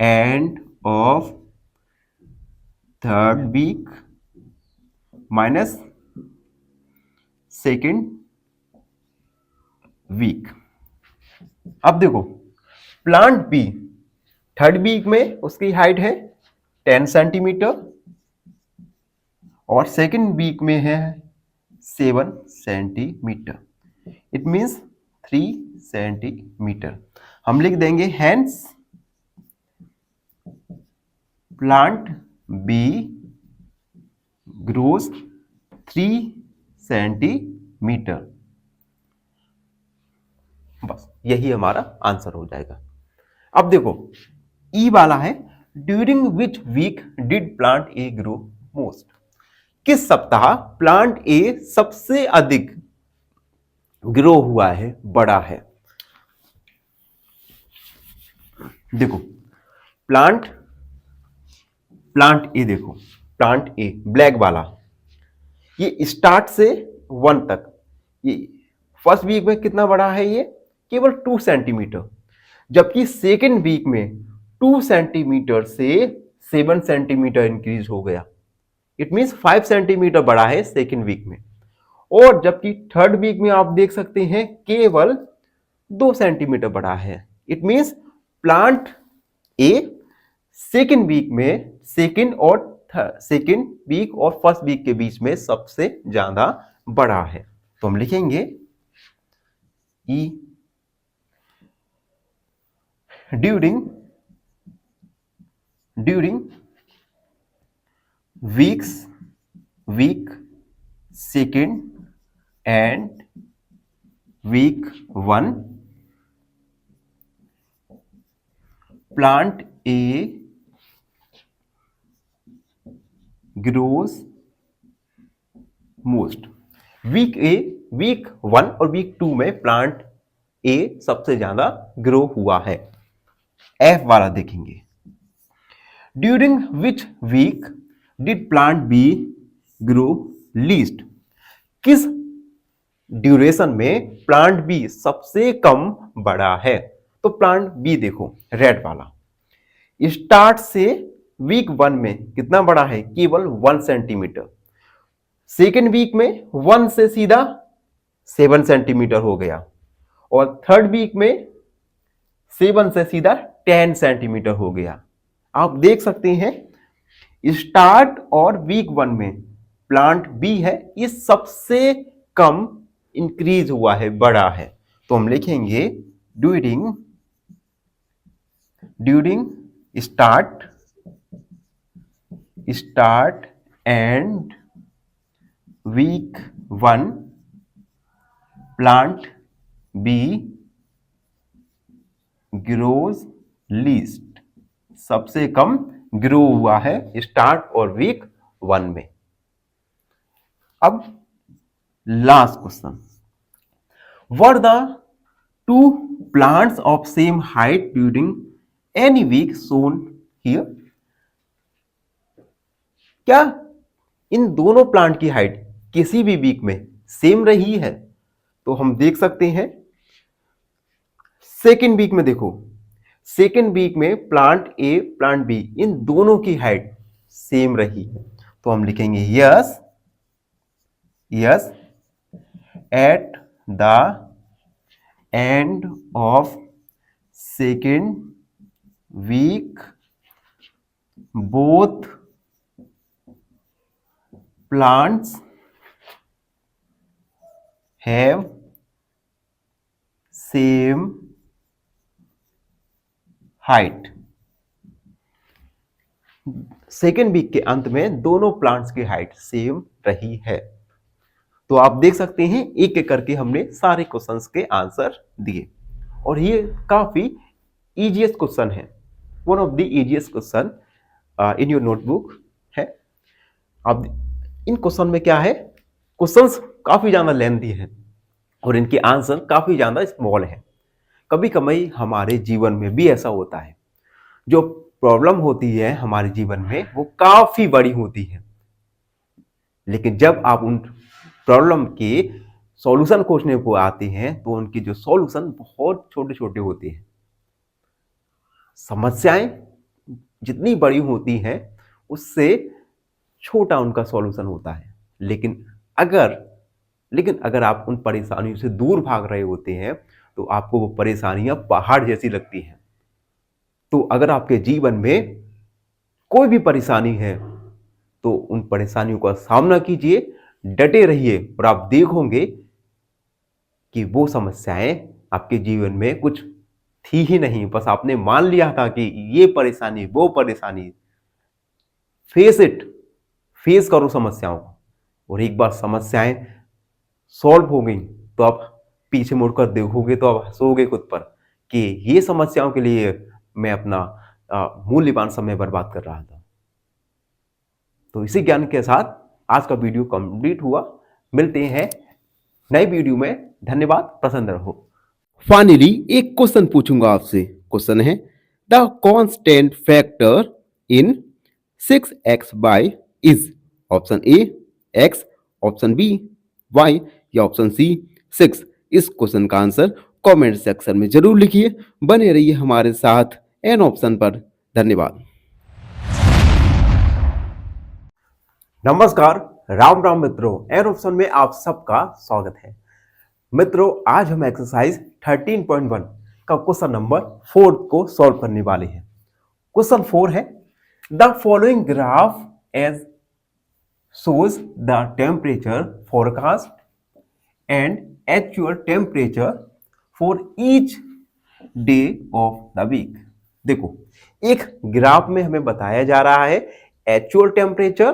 Speaker 1: end of third week minus second week. अब देखो, प्लांट बी थर्ड वीक में उसकी हाइट है 10 सेंटीमीटर और सेकेंड वीक में है 7 सेंटीमीटर, इट मींस 3 सेंटीमीटर। हम लिख देंगे hence plant B grows 3 centimetre. बस यही हमारा आंसर हो जाएगा। अब देखो, ई वाला है during which week did plant A grow most. किस सप्ताह प्लांट ए सबसे अधिक ग्रो हुआ है, बड़ा है। देखो, प्लांट ए, देखो प्लांट ए ब्लैक वाला, ये स्टार्ट से 1 तक, ये फर्स्ट वीक में कितना बड़ा है, ये केवल 2 सेंटीमीटर, जबकि सेकेंड वीक में 2 सेंटीमीटर से 7 सेंटीमीटर इंक्रीज हो गया। इट मींस 5 सेंटीमीटर बड़ा है सेकेंड वीक में। और जबकि थर्ड वीक में आप देख सकते हैं केवल 2 सेंटीमीटर बड़ा है। It means plant A second week में सेकेंड वीक और फर्स्ट वीक के बीच में सबसे ज्यादा बड़ा है। तो हम लिखेंगे E during week second and week 1 plant A grows most. Week 1 और वीक 2 में प्लांट ए सबसे ज्यादा ग्रो हुआ है। एफ वाला देखेंगे, during which week did plant B grow least. किस ड्यूरेशन में प्लांट बी सबसे कम बड़ा है। तो प्लांट बी देखो रेड वाला, स्टार्ट से वीक 1 में कितना बढ़ा है, केवल 1 सेंटीमीटर। सेकेंड वीक में 1 से सीधा 7 सेंटीमीटर हो गया, और थर्ड वीक में 7 से सीधा 10 सेंटीमीटर हो गया। आप देख सकते हैं स्टार्ट और वीक 1 में प्लांट बी है, ये सबसे कम इंक्रीज हुआ है, बढ़ा है। तो हम लिखेंगे during start and week 1 plant B grows least, सबसे कम ग्रो हुआ है स्टार्ट और वीक 1 में। अब last question, were the two plants of same height during any week shown here. क्या इन दोनों प्लांट की हाइट किसी भी वीक में सेम रही है? तो हम देख सकते हैं सेकेंड वीक में, देखो सेकेंड वीक में प्लांट ए प्लांट बी इन दोनों की हाइट सेम रही है। तो हम लिखेंगे yes at the end of second week both plants have same height। Second week के अंत में दोनों प्लांट्स की हाइट सेम रही है। तो आप देख सकते हैं एक एक करके हमने सारे क्वेश्चंस के आंसर दिए, और ये काफी इजीएस्ट क्वेश्चन है, one of the easiest question in your notebook है। अब इन क्वेश्चन में क्या है, क्वेश्चंस काफी ज्यादा लेंथी है और इनके आंसर काफी ज्यादा स्मॉल है। कभी कभी हमारे जीवन में भी ऐसा होता है, जो प्रॉब्लम होती है हमारे जीवन में वो काफी बड़ी होती है, लेकिन जब आप उन प्रॉब्लम के सॉल्यूशन खोजने को आते हैं तो उनके जो सॉल्यूशन बहुत छोटे छोटे होते हैं। समस्याएं जितनी बड़ी होती हैं उससे छोटा उनका सॉल्यूशन होता है, लेकिन अगर आप उन परेशानियों से दूर भाग रहे होते हैं तो आपको वो परेशानियां पहाड़ जैसी लगती हैं। तो अगर आपके जीवन में कोई भी परेशानी है तो उन परेशानियों का सामना कीजिए, डटे रहिए, और आप देखोगे कि वो समस्याएं आपके जीवन में कुछ थी ही नहीं, बस आपने मान लिया था कि ये परेशानी वो परेशानी। फेस करो समस्याओं को, और एक बार समस्याएं सॉल्व हो गई तो आप पीछे मुड़कर देखोगे तो आप हंसोगे खुद पर कि ये समस्याओं के लिए मैं अपना मूल्यवान समय बर्बाद कर रहा था। तो इसी ज्ञान के साथ आज का वीडियो कंप्लीट हुआ। मिलते हैं नई वीडियो में। धन्यवाद, प्रसन्न रहो। फाइनली एक क्वेश्चन पूछूंगा आपसे। क्वेश्चन है the constant factor in 6x is option A x, option B y या ऑप्शन सी 6। इस क्वेश्चन का आंसर कमेंट सेक्शन में जरूर लिखिए। बने रहिए हमारे साथ एन ऑप्शन पर। धन्यवाद। नमस्कार, राम राम मित्रों, एन ऑप्शन में आप सबका स्वागत है। मित्रों, आज हम एक्सरसाइज 13.1 का क्वेश्चन नंबर 4 को सॉल्व करने वाले हैं। क्वेश्चन 4 है the following graph as shows the temperature forecast and actual temperature for each day of the week। देखो, एक ग्राफ में हमें बताया जा रहा है एक्चुअल टेम्परेचर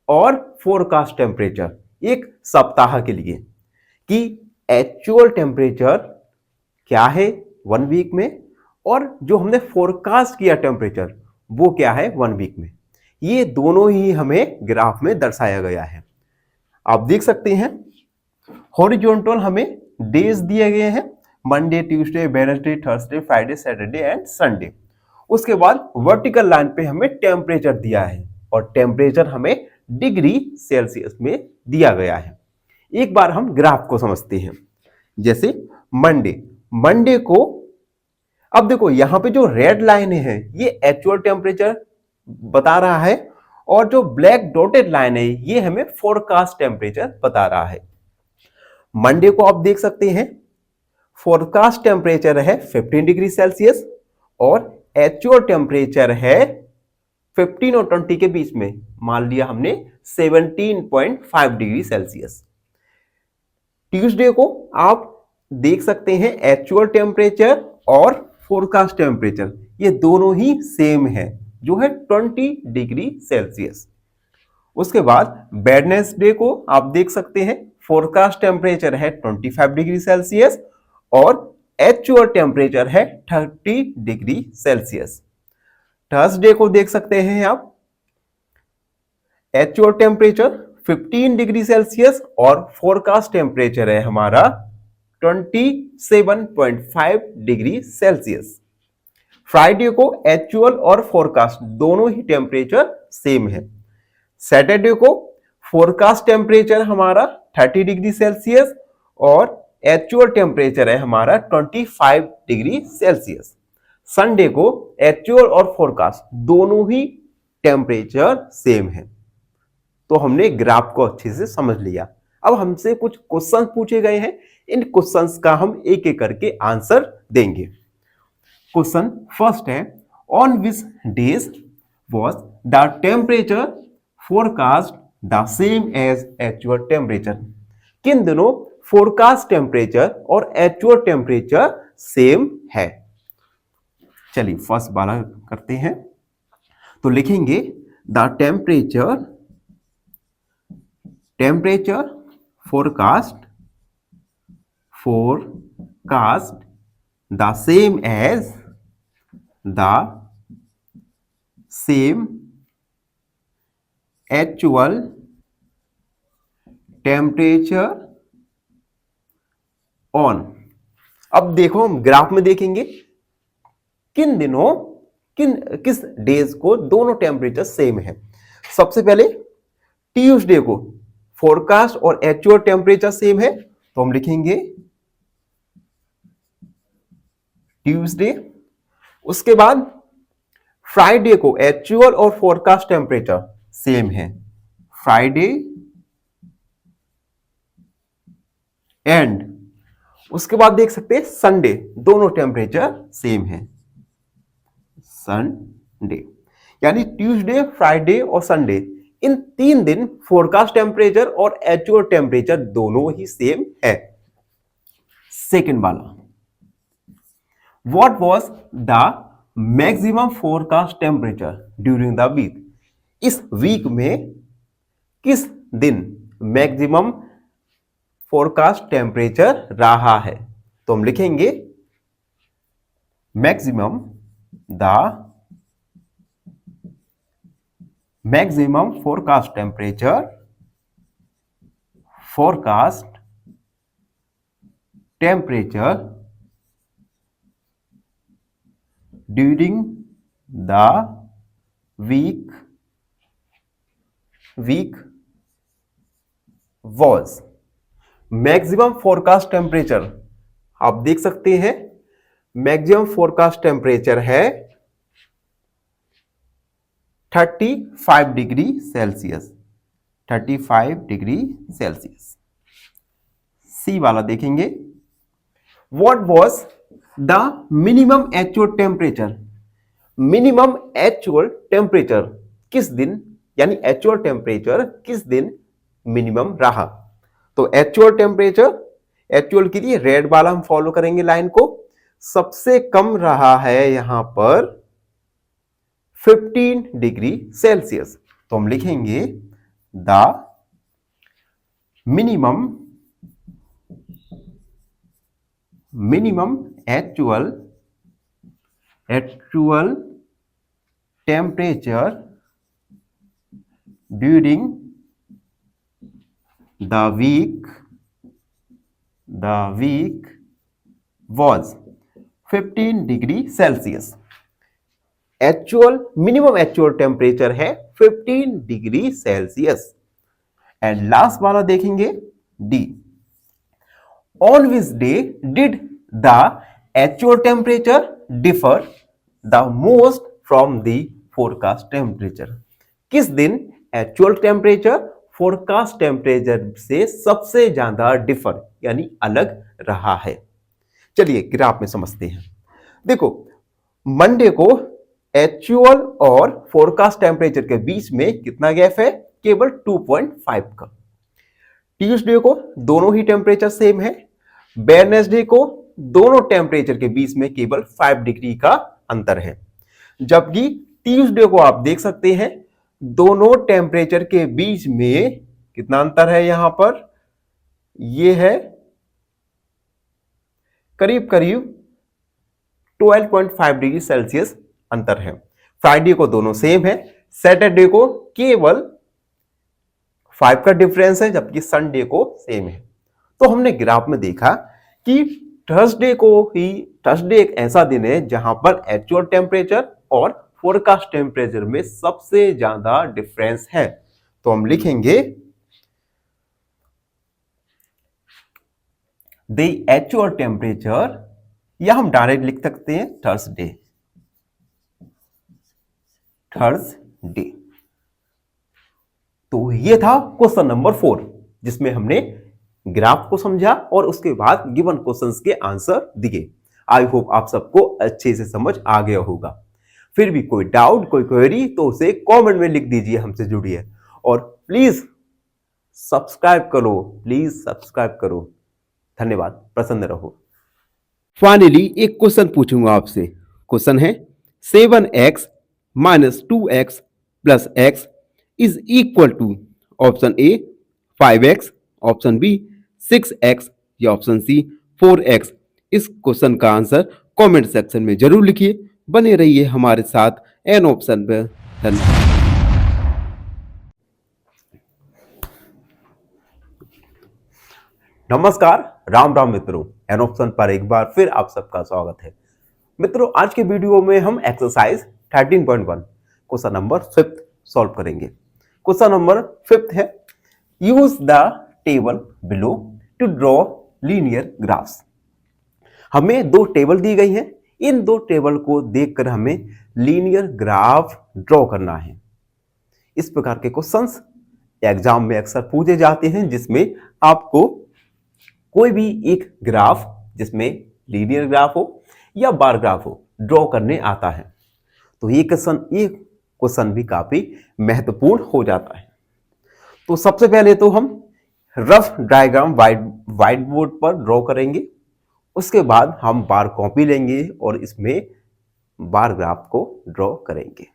Speaker 1: और फोरकास्ट टेम्परेचर एक सप्ताह के लिए, कि एक्चुअल टेम्परेचर क्या है 1 वीक में, और जो हमने फोरकास्ट किया टेम्परेचर वो क्या है 1 वीक में। ये दोनों ही हमें ग्राफ में दर्शाया गया है। आप देख सकते हैं हॉरिजॉन्टल हमें डेज दिए गए हैं, Monday, Tuesday, Wednesday, Thursday, Friday, Saturday and Sunday. उसके बाद वर्टिकल लाइन पे हमें टेम्परेचर दिया है, और टेम्परेचर हमें डिग्री सेल्सियस में दिया गया है। एक बार हम ग्राफ को समझते हैं। जैसे मंडे को, अब देखो यहां पे जो रेड लाइन है ये एक्चुअल टेम्परेचर बता रहा है, और जो ब्लैक डॉटेड लाइन है ये हमें फोरकास्ट टेम्परेचर बता रहा है। मंडे को आप देख सकते हैं फोरकास्ट टेम्परेचर है 15 डिग्री सेल्सियस और एक्चुअल टेम्परेचर है 15 और 20 के बीच में, मान लिया हमने 17.5 डिग्री सेल्सियस। ट्यूसडे को आप देख सकते हैं एक्चुअल टेम्परेचर और फोरकास्ट टेम्परेचर ये दोनों ही सेम है, जो है 20 डिग्री सेल्सियस। उसके बाद वेडनेसडे को आप देख सकते हैं फोरकास्ट टेम्परेचर है 25 डिग्री सेल्सियस और एक्चुअल टेम्परेचर है 30 डिग्री सेल्सियस। थर्सडे को देख सकते हैं आप एक्चुअल टेम्परेचर 15 डिग्री सेल्सियस और फोरकास्ट टेम्परेचर है हमारा 27.5 डिग्री सेल्सियस। फ्राइडे को एक्चुअल और फोरकास्ट दोनों ही टेम्परेचर सेम है। सैटरडे को फोरकास्ट टेम्परेचर हमारा 30 डिग्री सेल्सियस और एक्चुअल टेम्परेचर है हमारा 25 डिग्री सेल्सियस। संडे को एक्चुअल और फोरकास्ट दोनों ही टेम्परेचर सेम है। तो हमने ग्राफ को अच्छे से समझ लिया। अब हमसे कुछ क्वेश्चन पूछे गए हैं, इन क्वेश्चंस का हम एक एक करके आंसर देंगे। क्वेश्चन फर्स्ट है, on which days was the temperature forecast the same as actual temperature? किन दिनों फोरकास्ट टेम्परेचर और एक्चुअल टेम्परेचर सेम है? चलिए फर्स्ट वाला करते हैं। तो लिखेंगे the temperature forecast the same as the same actual temperature on। अब देखो हम ग्राफ में देखेंगे किन दिनों किस डेज को दोनों टेम्परेचर सेम है। सबसे पहले ट्यूसडे को फोरकास्ट और एक्चुअल टेम्परेचर सेम है, तो हम लिखेंगे ट्यूसडे। उसके बाद फ्राइडे को एक्चुअल और फोरकास्ट टेम्परेचर सेम है, फ्राइडे। एंड उसके बाद देख सकते हैं संडे, दोनों टेम्परेचर सेम है, संडे। यानी ट्यूसडे, फ्राइडे और संडे इन 3 दिन फोरकास्ट टेम्परेचर और एक्चुअल टेम्परेचर दोनों ही सेम है। सेकेंड वाला, what was the maximum forecast temperature during the week? इस वीक में किस दिन मैक्सिमम फोरकास्ट टेम्परेचर रहा है? तो हम लिखेंगे maximum forecast temperature during the week was। Maximum forecast temperature आप देख सकते हैं, मैक्सिमम फोरकास्ट टेम्परेचर है 35 डिग्री सेल्सियस, 35 डिग्री सेल्सियस। सी वाला देखेंगे, what was the minimum actual temperature? Minimum actual temperature किस दिन, यानी एक्चुअल टेम्परेचर किस दिन मिनिमम रहा? तो एक्चुअल टेम्परेचर, एक्चुअल के लिए रेड वाला हम फॉलो करेंगे लाइन को, सबसे कम रहा है यहां पर 15 डिग्री सेल्सियस। तो हम लिखेंगे the minimum actual temperature during the week was 15 degree Celsius. Actual minimum actual temperature है 15 डिग्री सेल्सियस। एंड लास्ट वाला देखेंगे D, on which day did the actual temperature differ the most from the forecast temperature. किस दिन actual temperature forecast temperature से सबसे ज्यादा differ यानी अलग रहा है। चलिए ग्राफ में समझते हैं। देखो, मंडे को एक्चुअल और फोरकास्ट टेम्परेचर के बीच में कितना गैप है? केवल 2.5 का। ट्यूसडे को दोनों ही टेम्परेचर सेम है। वेडनेसडे को दोनों टेम्परेचर के बीच में केवल 5 डिग्री का अंतर है। जबकि ट्यूसडे को आप देख सकते हैं दोनों टेम्परेचर के बीच में कितना अंतर है? यहां पर यह है करीब करीब 12.5 डिग्री सेल्सियस अंतर है। फ्राइडे को दोनों सेम है। सैटरडे को केवल 5 का डिफरेंस है, जबकि संडे को सेम है। तो हमने ग्राफ में देखा कि थर्सडे एक ऐसा दिन है जहां पर एक्चुअल टेम्परेचर और फोरकास्ट टेम्परेचर में सबसे ज्यादा डिफरेंस है। तो हम लिखेंगे द एक्चुअल टेम्परेचर, या हम डायरेक्ट लिख सकते हैं थर्सडे। तो ये था क्वेश्चन नंबर 4, जिसमें हमने ग्राफ को समझा और उसके बाद गिवन क्वेश्चंस के आंसर दिए। आई होप आप सबको अच्छे से समझ आ गया होगा। फिर भी कोई डाउट, कोई क्वेरी तो उसे कमेंट में लिख दीजिए, हमसे जुड़िए और प्लीज सब्सक्राइब करो। धन्यवाद, प्रसन्न रहो। फाइनली एक क्वेश्चन पूछूंगा आपसे। क्वेश्चन है 7x minus 2x plus x is equal to option A 5x, option B 6x या ऑप्शन सी 4x। इस क्वेश्चन का आंसर कमेंट सेक्शन में जरूर लिखिए। बने रहिए हमारे साथ एन ऑप्शन पर। धन्यवाद। नमस्कार, राम राम मित्रों, एन ऑप्शन पर एक बार फिर आप सबका स्वागत है। मित्रों, आज के वीडियो में हम एक्सरसाइज 13.1 क्वेश्चन नंबर 5 सॉल्व करेंगे। क्वेश्चन नंबर 5 है use the table below to draw linear graphs. हमें दो टेबल दी गई हैं। इन दो टेबल को देखकर हमें लीनियर ग्राफ ड्रॉ करना है। इस प्रकार के क्वेश्चंस एग्जाम में अक्सर पूछे जाते हैं, जिसमें आपको कोई भी एक ग्राफ जिसमें लीनियर ग्राफ हो या बार ग्राफ हो ड्रॉ करने आता है। तो ये क्वेश्चन भी काफी महत्वपूर्ण हो जाता है। तो सबसे पहले तो हम रफ डायग्राम व्हाइट बोर्ड पर ड्रॉ करेंगे। उसके बाद हम बार कॉपी लेंगे और इसमें बार ग्राफ को ड्रॉ करेंगे।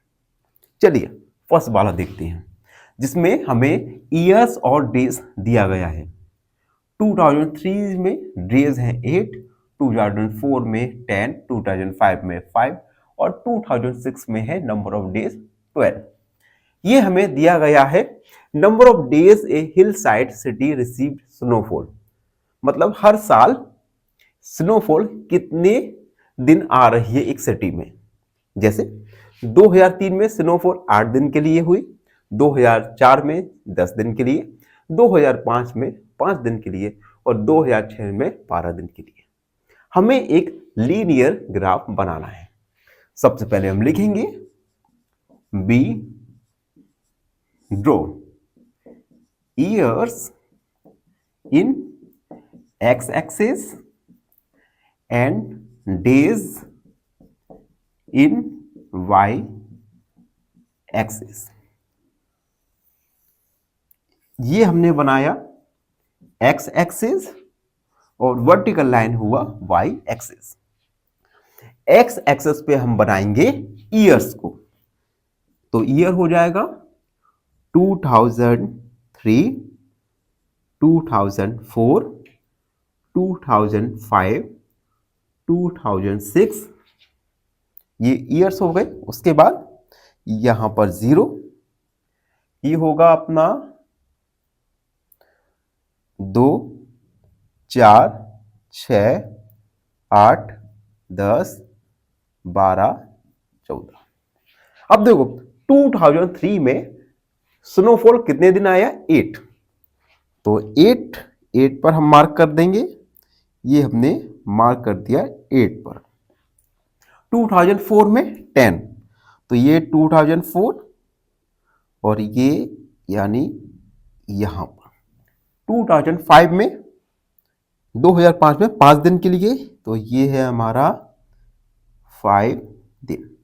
Speaker 1: चलिए फर्स्ट वाला देखते हैं, जिसमें हमें ईयर्स और डेज दिया गया है। 2003 में डेज हैं 8, 2004 में 10, 2005 में 5 और 2006 में है नंबर ऑफ डेज 12। ये हमें दिया गया है number of days a hillside city received snowfall, मतलब हर साल स्नोफॉल कितने दिन आ रही है एक सिटी में। जैसे 2003 में स्नोफॉल 8 दिन के लिए हुई, 2004 में 10 दिन के लिए, 2005 में 5 दिन के लिए और 2006 में 12 दिन के लिए। हमें एक लीनियर ग्राफ बनाना है। सबसे पहले हम लिखेंगे B draw years in X axis and days in Y axis. ये हमने बनाया एक्स एक्सिस और वर्टिकल लाइन हुआ वाई एक्सिस। एक्स एक्सिस पे हम बनाएंगे ईयर्स को। तो ईयर हो जाएगा 2003, 2004, 2005, 2006, ये ईयर्स हो गए। उसके बाद यहां पर 0, ये होगा अपना 2, 4, 6, 8, 10, 12, 14। अब देखो 2003 में स्नोफॉल कितने दिन आया? 8। तो 8 पर हम मार्क कर देंगे। ये हमने मार्क कर दिया 8 पर। 2004 में 10, तो ये 2004 और ये यानी यहां पर 2005 में 2005 में 5 दिन के लिए, तो ये है हमारा 5 दिन।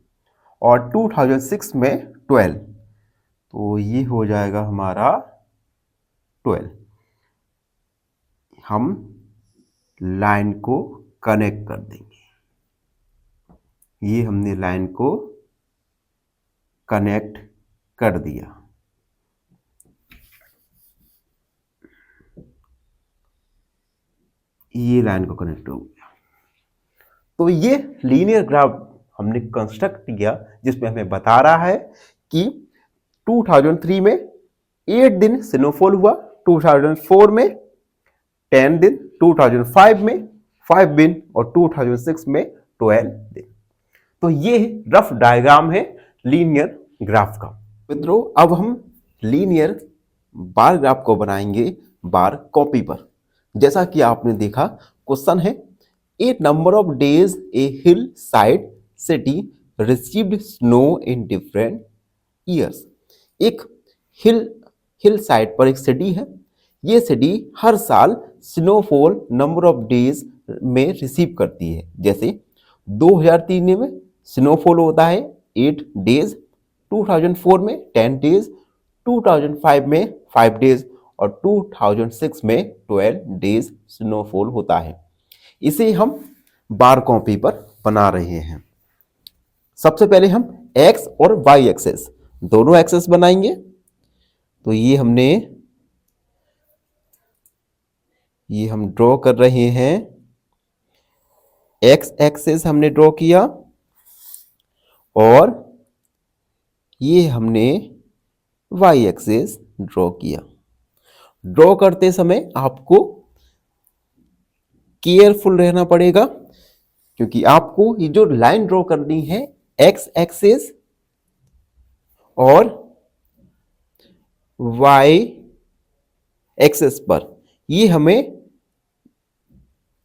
Speaker 1: और 2006 में 12, तो ये हो जाएगा हमारा 12। हम लाइन को कनेक्ट कर देंगे। ये हमने लाइन को कनेक्ट कर दिया। ये लाइन को कनेक्ट हो गया। तो ये लीनियर ग्राफ हमने कंस्ट्रक्ट किया, जिसमें हमें बता रहा है कि 2003 में 8 दिन स्नोफॉल हुआ, 2004 में 10 दिन, 2005 में 5 दिन और 2006 में 12 दिन। तो ये रफ डायग्राम है लीनियर ग्राफ का। मित्रों, अब हम लीनियर बार ग्राफ को बनाएंगे बार कॉपी पर। जैसा कि आपने देखा, क्वेश्चन है a number of days a hillside city received snow in different years. एक हिल साइड पर एक सिटी है, ये सिटी हर साल स्नोफॉल नंबर ऑफ डेज में रिसीव करती है। जैसे 2003 में स्नोफॉल होता है 8 डेज, 2004 में 10 डेज, 2005 में 5 डेज और 2006 में 12 डेज स्नोफॉल होता है। इसे हम बार कॉपी पर बना रहे हैं। सबसे पहले हम x और y एक्सेस दोनों एक्सेस बनाएंगे। तो ये हम ड्रॉ कर रहे हैं। x एक्सेस हमने ड्रॉ किया और ये हमने y एक्सेस ड्रॉ किया। ड्रॉ करते समय आपको केयरफुल रहना पड़ेगा, क्योंकि आपको ये जो लाइन ड्रॉ करनी है x एक्सेस और y एक्सेस पर, ये हमें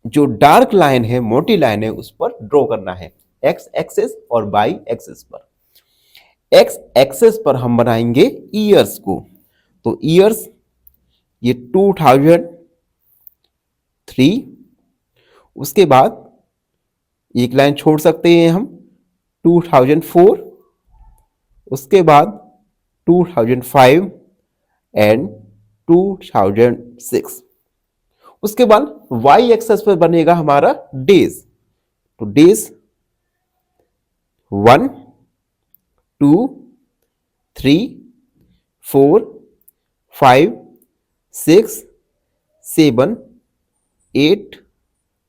Speaker 1: जो डार्क लाइन है, मोटी लाइन है, उस पर ड्रॉ करना है x एक्सेस और y एक्सेस पर। x एक्सेस पर हम बनाएंगे ईयर्स को। तो ईयर्स ये 2003, उसके बाद एक लाइन छोड़ सकते हैं हम 2004, उसके बाद 2005 एंड 2006। उसके बाद y एक्सेस पर बनेगा हमारा डेज। तो डेज 1 2 3 4 5 6 7 8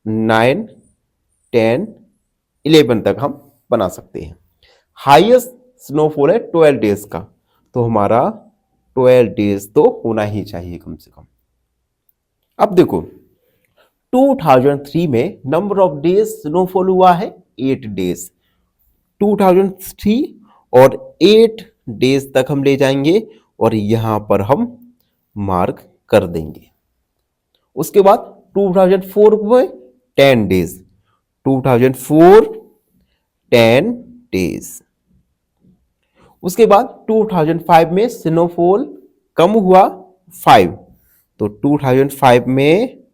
Speaker 1: 9 10 11 तक हम बना सकते हैं। हाईएस्ट स्नोफॉल है 12 डेज का, तो हमारा 12 डेज तो होना ही चाहिए कम से कम। अब देखो 2003 में नंबर ऑफ डेज स्नोफॉल हुआ है 8 डेज। 2003 और 8 डेज तक हम ले जाएंगे और यहां पर हम मार्क कर देंगे। उसके बाद 2004 में 10 डेज, 2004 10 डेज। उसके बाद 2005 में स्नोफॉल कम हुआ 5, तो 2005 में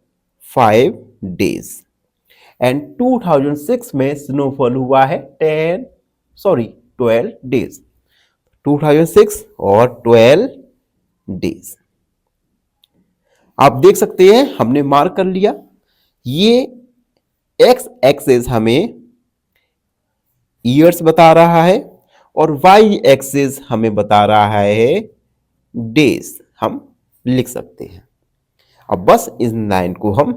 Speaker 1: 5 डेज। एंड 2006 में स्नोफॉल हुआ है 12 डेज। 2006 और 12 डेज। आप देख सकते हैं हमने मार्क कर लिया। ये x एक्सेस हमें ईयर्स बता रहा है और y एक्सेस हमें बता रहा है डेज। हम लिख सकते हैं। अब बस इन लाइन को हम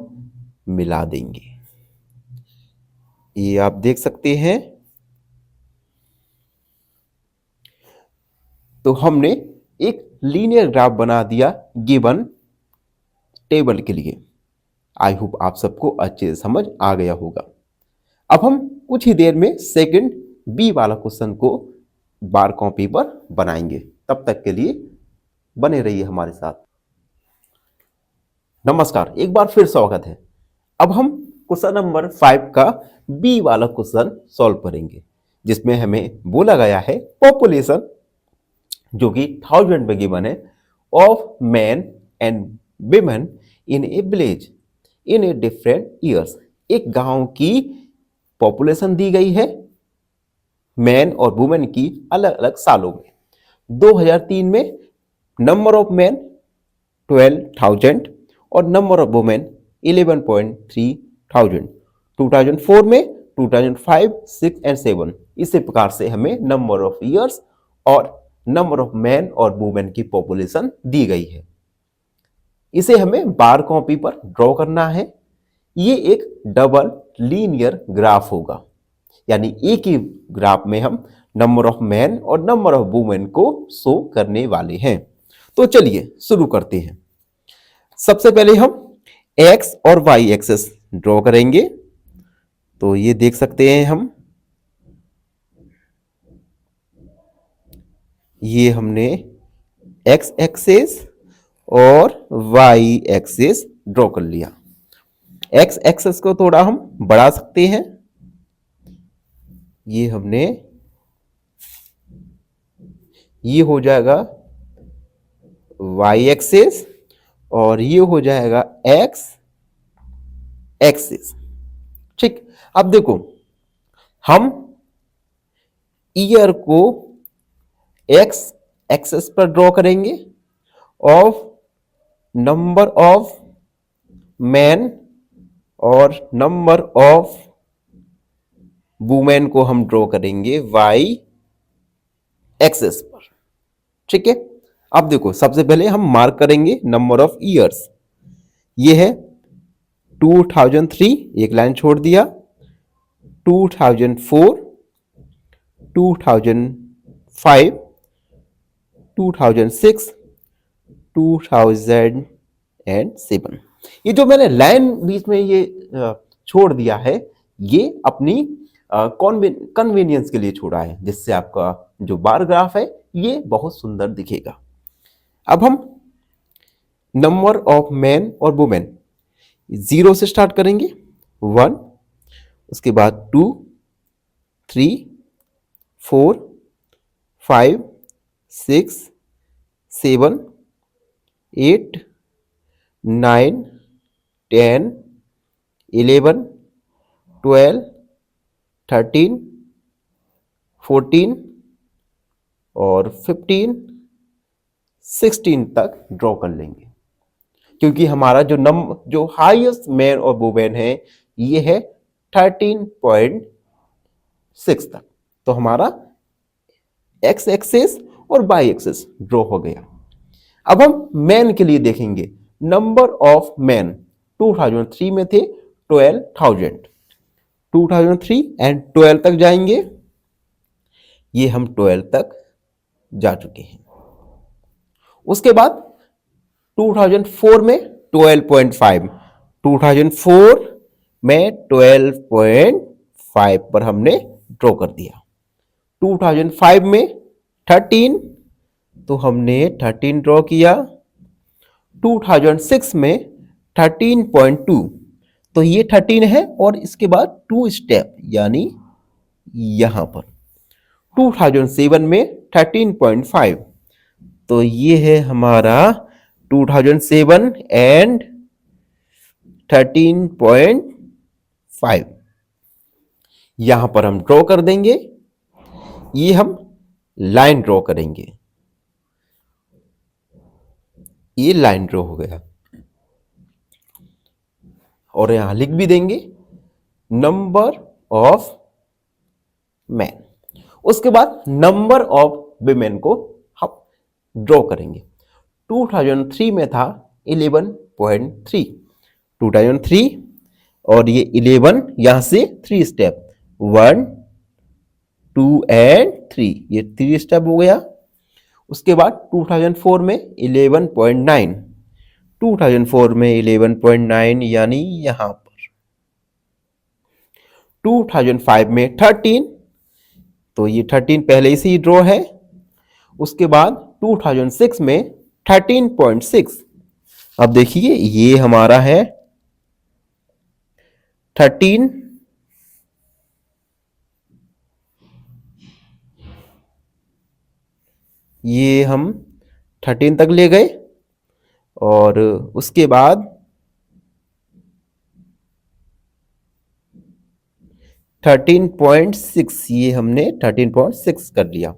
Speaker 1: मिला देंगे। ये आप देख सकते हैं। तो हमने एक लीनियर ग्राफ बना दिया गिवन टेबल के लिए। आई होप आप सबको अच्छे से समझ आ गया होगा। अब हम कुछ ही देर में सेकंड बी वाला क्वेश्चन को बार कॉपी पर बनाएंगे। तब तक के लिए बने रहिए हमारे साथ। नमस्कार, एक बार फिर स्वागत है। अब हम क्वेश्चन नंबर 5 का बी वाला क्वेश्चन सॉल्व करेंगे। जिसमें हमें बोला गया है पॉपुलेशन जो कि 1000 में गिवन है of man and women in A village in a different years. एक गांव की पॉपुलेशन दी गई है मैन और वुमेन की अलग अलग सालों में। 2003 में नंबर ऑफ मैन 12,000 और नंबर ऑफ वुमेन 11,300। 2004 में 2005, 6 एंड 7 इसी प्रकार से हमें नंबर ऑफ ईयर्स और नंबर ऑफ मैन और वुमेन की पॉपुलेशन दी गई है। इसे हमें बार कॉपी पर ड्रॉ करना है। ये एक डबल लीनियर ग्राफ होगा, यानी एक ही ग्राफ में हम नंबर ऑफ मैन और नंबर ऑफ वुमेन को शो करने वाले हैं। तो चलिए शुरू करते हैं। सबसे पहले हम एक्स और वाई एक्सेस ड्रॉ करेंगे। तो ये देख सकते हैं हम, ये हमने एक्स एक्सेस और वाई एक्सेस ड्रॉ कर लिया। एक्स एक्सेस को थोड़ा हम बढ़ा सकते हैं। ये हमने, ये हो जाएगा वाई एक्सेस और ये हो जाएगा एक्स एक्सेस। ठीक, अब देखो हम ईयर को एक्स एक्सेस पर ड्रॉ करेंगे ऑफ नंबर ऑफ मैन और नंबर ऑफ वुमेन को हम ड्रॉ करेंगे वाई एक्सेस पर। ठीक है, अब देखो सबसे पहले हम मार्क करेंगे नंबर ऑफ ईयर्स। ये है 2003, एक लाइन छोड़ दिया, 2004, 2005, 2006, 2007। ये जो मैंने लाइन बीच में ये छोड़ दिया है, ये अपनी कन्वीनियंस के लिए छोड़ा है, जिससे आपका जो बार ग्राफ है ये बहुत सुंदर दिखेगा। अब हम नंबर ऑफ मैन और वुमेन 0 से स्टार्ट करेंगे, 1, उसके बाद 2, 3, 4, 5, 6, 7, 8, 9, 10, 11, 12, 13, 14 और 15, 16 तक ड्रॉ कर लेंगे, क्योंकि हमारा जो हाईएस्ट मैन और वुमेन है ये है 13.6 तक। तो हमारा एक्स एक्सेस और वाई एक्सेस ड्रॉ हो गया। अब हम मैन के लिए देखेंगे। नंबर ऑफ मैन 2003 में थे 12,000, 2003 एंड 12 तक जाएंगे। ये हम 12 तक जा चुके हैं। उसके बाद 2004 में 12.5, 2004 में 12.5 पर हमने ड्रॉ कर दिया। 2005 में 13, तो हमने 13 ड्रॉ किया। 2006 में 13.2, तो ये 13 है और इसके बाद 2 स्टेप यानी यहां पर। 2007 में 13.5, तो ये है हमारा 2007 एंड 13.5, यहां पर हम ड्रॉ कर देंगे। ये हम लाइन ड्रॉ करेंगे, ये लाइन ड्रॉ हो गया और यहां लिख भी देंगे नंबर ऑफ मैन। उसके बाद नंबर ऑफ विमेन को हम ड्रॉ करेंगे। 2003 में था 11.3, 2003 और ये 11, यहां से 3 स्टेप, 1, 2 एंड 3, ये 3 स्टेप हो गया। उसके बाद 2004 में 11.9, 2004 में 11.9 यानी यहां पर। 2005 में 13, तो ये 13 पहले से ही ड्रॉ है। उसके बाद 2006 में 13.6, अब देखिए ये हमारा है 13, ये हम 13 तक ले गए और उसके बाद 13.6, ये हमने 13.6 कर लिया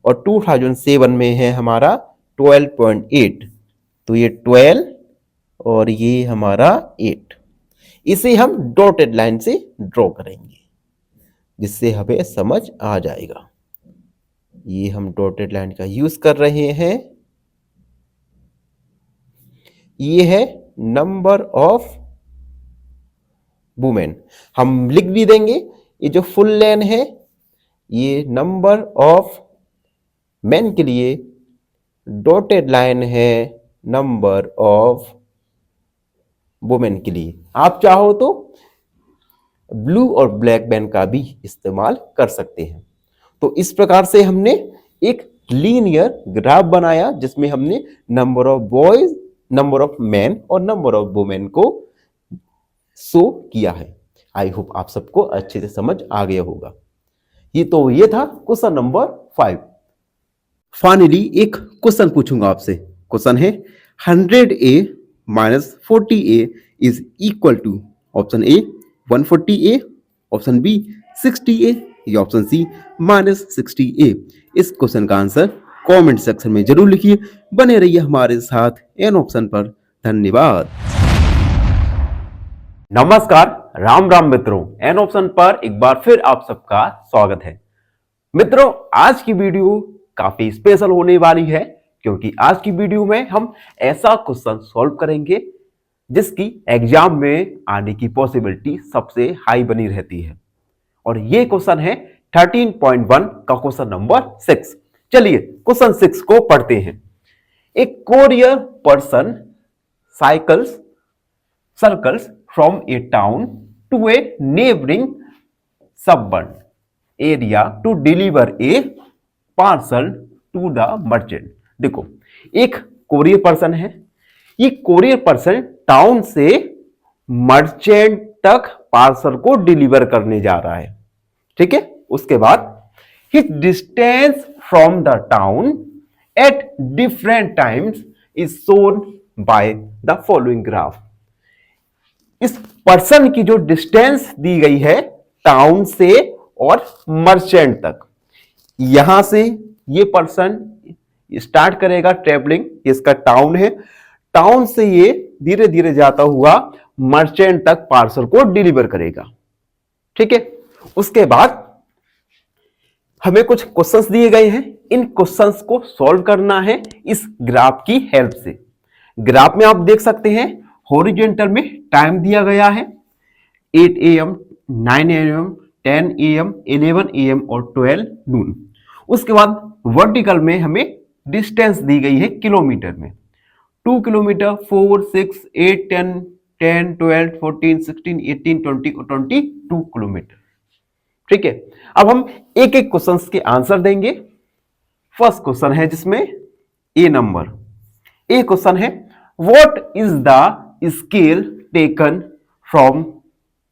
Speaker 1: और 2007 में है हमारा 12.8, तो ये 12 और ये हमारा 8। इसे हम डॉटेड लाइन से ड्रॉ करेंगे जिससे हमें समझ आ जाएगा। ये हम डॉटेड लाइन का यूज कर रहे हैं। ये है नंबर ऑफ वुमेन, हम लिख भी देंगे। ये जो फुल लेन है ये नंबर ऑफ मेन के लिए, डॉटेड लाइन है नंबर ऑफ वुमेन के लिए। आप चाहो तो ब्लू और ब्लैक पेन का भी इस्तेमाल कर सकते हैं। तो इस प्रकार से हमने एक लीनियर ग्राफ बनाया जिसमें हमने number of boys, number of man और नंबर ऑफ वुमेन को शो किया है। आई होप आप सबको अच्छे से समझ आ गया होगा। ये था क्वेश्चन नंबर 5। फाइनली एक क्वेश्चन पूछूंगा आपसे। क्वेश्चन है 100a minus 40a is equal to option A 140a, option B 60a या ऑप्शन सी माइनस 60a। इस क्वेश्चन का आंसर कमेंट सेक्शन में जरूर लिखिए। बने रहिए हमारे साथ एन ऑप्शन पर। धन्यवाद। नमस्कार, राम राम मित्रों, एन ऑप्शन पर एक बार फिर आप सबका स्वागत है। मित्रों, आज की वीडियो काफी स्पेशल होने वाली है क्योंकि आज की वीडियो में हम ऐसा क्वेश्चन सॉल्व करेंगे जिसकी एग्जाम में आने की पॉसिबिलिटी सबसे हाई बनी रहती है। और ये क्वेश्चन है 13.1 का क्वेश्चन नंबर 6। चलिए क्वेश्चन 6 को पढ़ते हैं। एक courier person circles from a town to a neighboring suburban area to deliver a parcel to the merchant। देखो, एक कोरियर पर्सन है। ये कोरियर पर्सन टाउन से मर्चेंट तक पार्सल को डिलीवर करने जा रहा है। ठीक है, उसके बाद his distance from the town at different times is shown by the following graph. इस पर्सन की जो डिस्टेंस दी गई है टाउन से और मर्चेंट तक, यहां से ये पर्सन स्टार्ट करेगा ट्रेवलिंग, इसका टाउन है, टाउन से ये धीरे धीरे जाता हुआ मर्चेंट तक पार्सल को डिलीवर करेगा। ठीक है, उसके बाद हमें कुछ क्वेश्चंस दिए गए हैं। इन क्वेश्चंस को सॉल्व करना है इस ग्राफ की हेल्प से। ग्राफ में आप देख सकते हैं हॉरिजॉन्टल में टाइम दिया गया है 8 AM, 9 AM, 10 AM, 11 AM और 12 नून। उसके बाद वर्टिकल में हमें डिस्टेंस दी गई है किलोमीटर में, 2 किलोमीटर, 4, 6, 8, 10, 12, 14, 16, 18, 20 और 22 किलोमीटर। ठीक है, अब हम एक एक क्वेश्चन के आंसर देंगे। फर्स्ट क्वेश्चन है जिसमें ए नंबर, ए क्वेश्चन है what is the scale taken from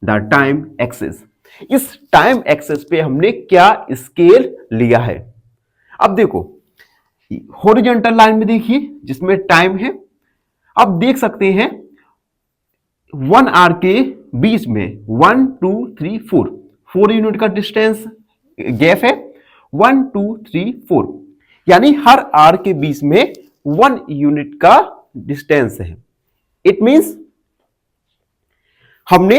Speaker 1: the time axes. इस टाइम एक्सेस पे हमने क्या स्केल लिया है। अब देखो हॉरिजॉन्टल लाइन में देखिए जिसमें टाइम है, अब देख सकते हैं 1 आवर के बीच में 1 2 3 4 यूनिट का डिस्टेंस गैप है। 1 2 3 4 यानी हर आवर के बीच में 1 यूनिट का डिस्टेंस है। इट मींस हमने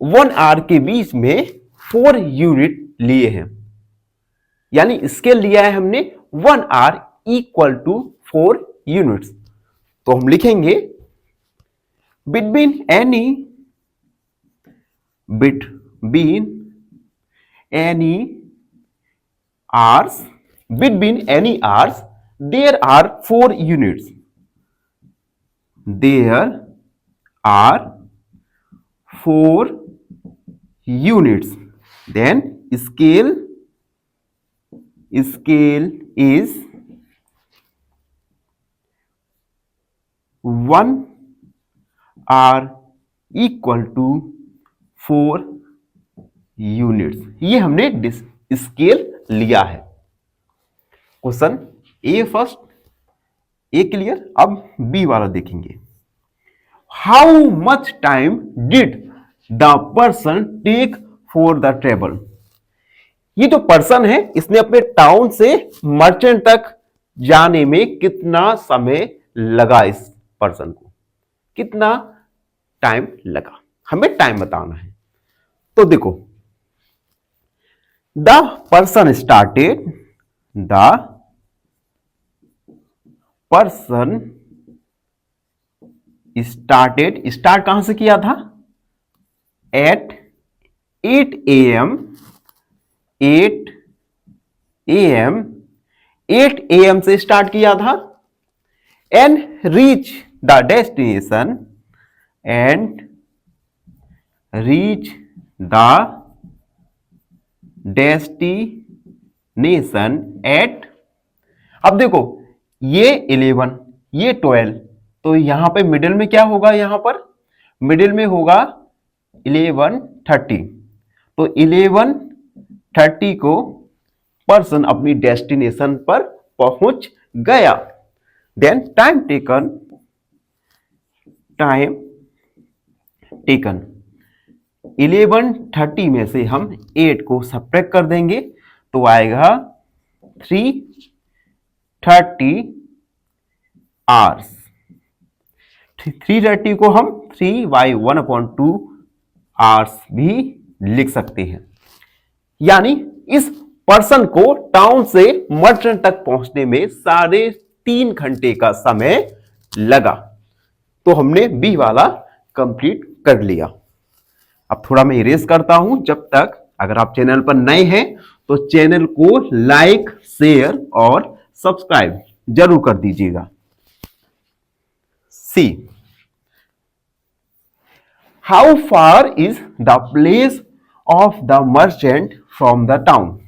Speaker 1: 1 आवर के बीच में 4 यूनिट लिए हैं, यानी स्केल लिया है हमने 1 आवर इक्वल टू 4 यूनिट्स। तो हम लिखेंगे between any hours there are 4 units. There are 4 units. Then scale is 1 hour equal to 4 units. ये हमने स्केल लिया है। Question A first, A clear. अब बी वाला देखेंगे। How much time did the person take for the travel. ये जो person है इसने अपने टाउन से मर्चेंट तक जाने में कितना समय लगा, इस पर्सन को कितना टाइम लगा, हमें टाइम बताना है। तो देखो, the person started, the person started, start कहां से किया था, एट 8 AM, 8 AM, 8 AM से स्टार्ट किया था, and reach the destination, and reach the destination eight, अब देखो ये 11 ये 12, तो यहां पे मिडिल में क्या होगा, यहां पर मिडिल में होगा 11:30, तो 11:30 को पर्सन अपनी डेस्टिनेशन पर पहुंच गया। देन टाइम टेकन 11:30 में से हम 8 को सब्ट्रैक्ट कर देंगे तो आएगा 3:30 आवर्स। 3:30 को हम 3/1/2 आवर्स भी लिख सकते हैं। यानी इस पर्सन को टाउन से मर्चेंट तक पहुंचने में 3.5 घंटे का समय लगा। तो हमने बी वाला कंप्लीट कर लिया। अब थोड़ा मैं इरेज करता हूं, जब तक अगर आप चैनल पर नए हैं तो चैनल को लाइक, शेयर और सब्सक्राइब जरूर कर दीजिएगा। C, how far is the place of the merchant from the town.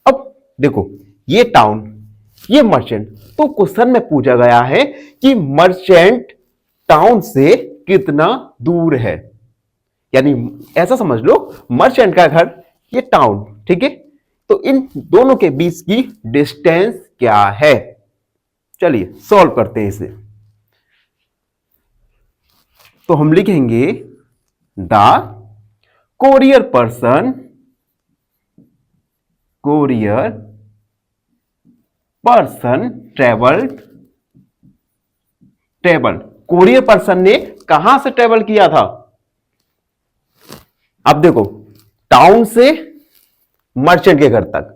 Speaker 1: अब देखो ये टाउन, ये मर्चेंट, तो क्वेश्चन में पूछा गया है कि मर्चेंट टाउन से कितना दूर है। यानी ऐसा समझ लो मर्चेंट का घर, ये टाउन, ठीक है, तो इन दोनों के बीच की डिस्टेंस क्या है। चलिए सॉल्व करते हैं इसे। तो हम लिखेंगे the courier person travelled, courier person ने कहां से ट्रेवल किया था। अब देखो टाउन से मर्चेंट के घर तक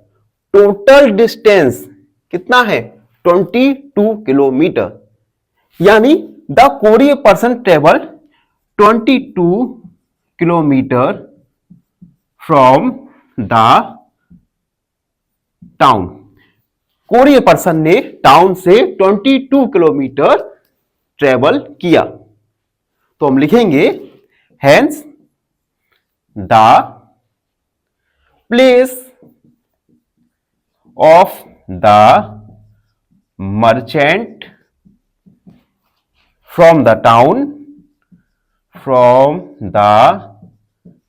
Speaker 1: टोटल डिस्टेंस कितना है, 22 किलोमीटर। यानी the courier person travel 22 kilometre from the town. Courier person ने टाउन से 22 किलोमीटर ट्रेवल किया। तो हम लिखेंगे hence the place of the merchant from the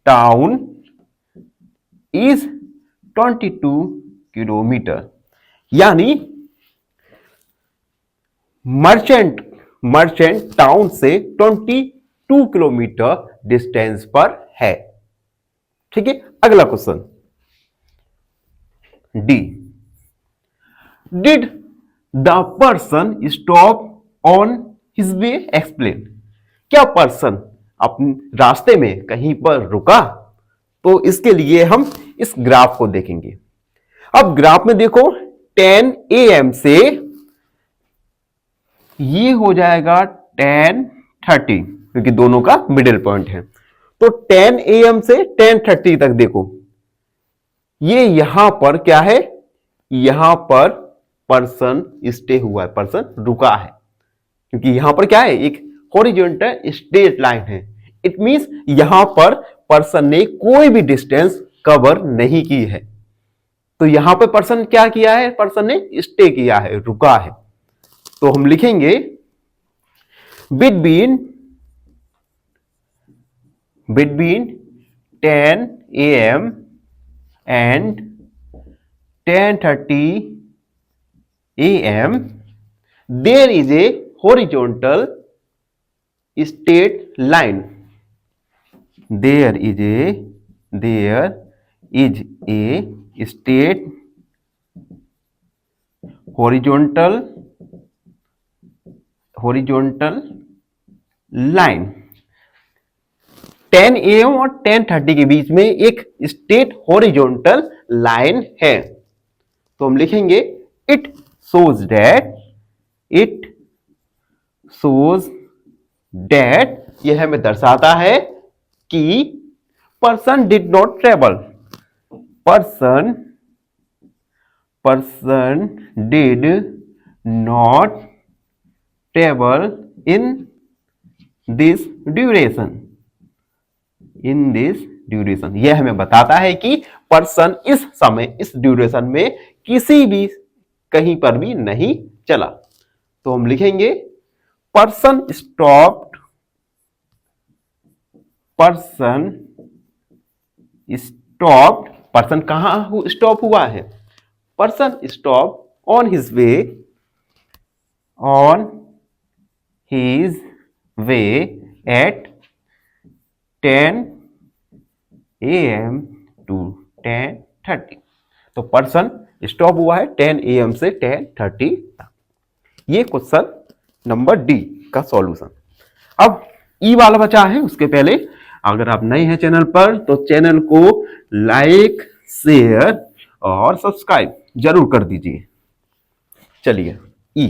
Speaker 1: town is 22 kilometre. यानी मर्चेंट टाउन से 22 किलोमीटर डिस्टेंस पर है। ठीक है, अगला question D, did the person stop on his way explain. क्या पर्सन अपने रास्ते में कहीं पर रुका। तो इसके लिए हम इस ग्राफ को देखेंगे। अब ग्राफ में देखो 10 AM से ये हो जाएगा 10:30, क्योंकि दोनों का मिडिल पॉइंट है। तो 10 AM से 10:30 तक देखो, ये यहां पर क्या है, यहां पर पर्सन स्टे हुआ है, पर्सन रुका है, क्योंकि यहां पर क्या है, एक हॉरिजॉन्टल स्ट्रेट लाइन है। इट मींस यहां पर पर्सन ने कोई भी डिस्टेंस कवर नहीं की है। तो यहां पर पर्सन क्या किया है, पर्सन ने स्टे किया है, रुका है। तो हम लिखेंगे between 10 AM and 10:30 am there is a horizontal straight line. There is a straight horizontal line. 10 am और 10:30 के बीच में एक स्ट्रेट हॉरिजॉन्टल लाइन है, तो हम लिखेंगे इट shows that यह हमें दर्शाता है कि person did not travel. person did not travel in this duration. यह हमें बताता है कि पर्सन इस समय, इस ड्यूरेशन में किसी भी कहीं पर भी नहीं चला, तो हम लिखेंगे पर्सन स्टॉप्ड पर्सन कहां स्टॉप हुआ है? Person stop on his way at 10 am to 10:30. तो पर्सन स्टॉप हुआ है 10 am से 10:30 तक। ये क्वेश्चन नंबर डी का सॉल्यूशन। अब ई वाला बचा है, उसके पहले अगर आप नए हैं चैनल पर तो चैनल को लाइक, शेयर और सब्सक्राइब जरूर कर दीजिए। चलिए E,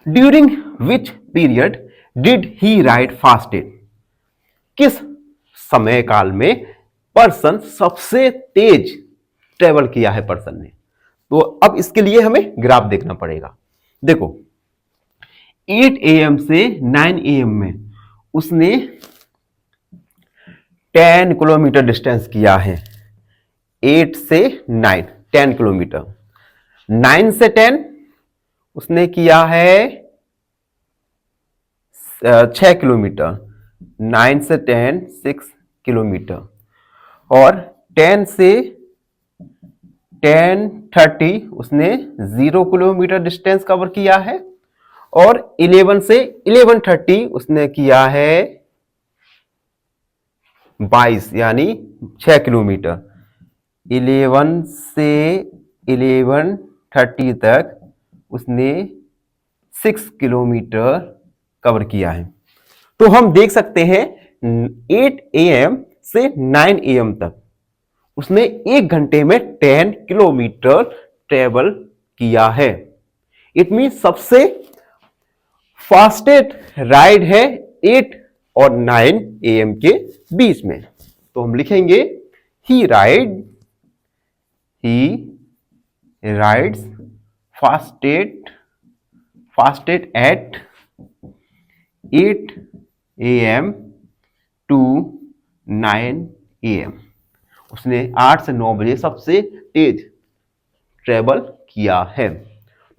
Speaker 1: during which period did he ride fastest? किस समय काल में पर्सन सबसे तेज ट्रेवल किया है पर्सन ने? तो अब इसके लिए हमें ग्राफ देखना पड़ेगा। देखो 8 am से 9 am में उसने 10 किलोमीटर डिस्टेंस किया है। 8 से 9 10 किलोमीटर, 9 से 10 उसने किया है 6 किलोमीटर, 9 से 10 6 किलोमीटर, और 10 से 10:30 उसने 0 किलोमीटर डिस्टेंस कवर किया है, और 11 से 11:30 उसने किया है 22 यानी 6 किलोमीटर। 11 से 11:30 तक उसने 6 किलोमीटर कवर किया है। तो हम देख सकते हैं 8 am से 9 am तक उसने 1 घंटे में 10 किलोमीटर ट्रेवल किया है। इट मीन सबसे फास्टेस्ट राइड है 8 और 9 am के बीच में। तो हम लिखेंगे he rides fastest at 8 am to 9 am। उसने 8 से 9 बजे सबसे तेज ट्रेवल किया है।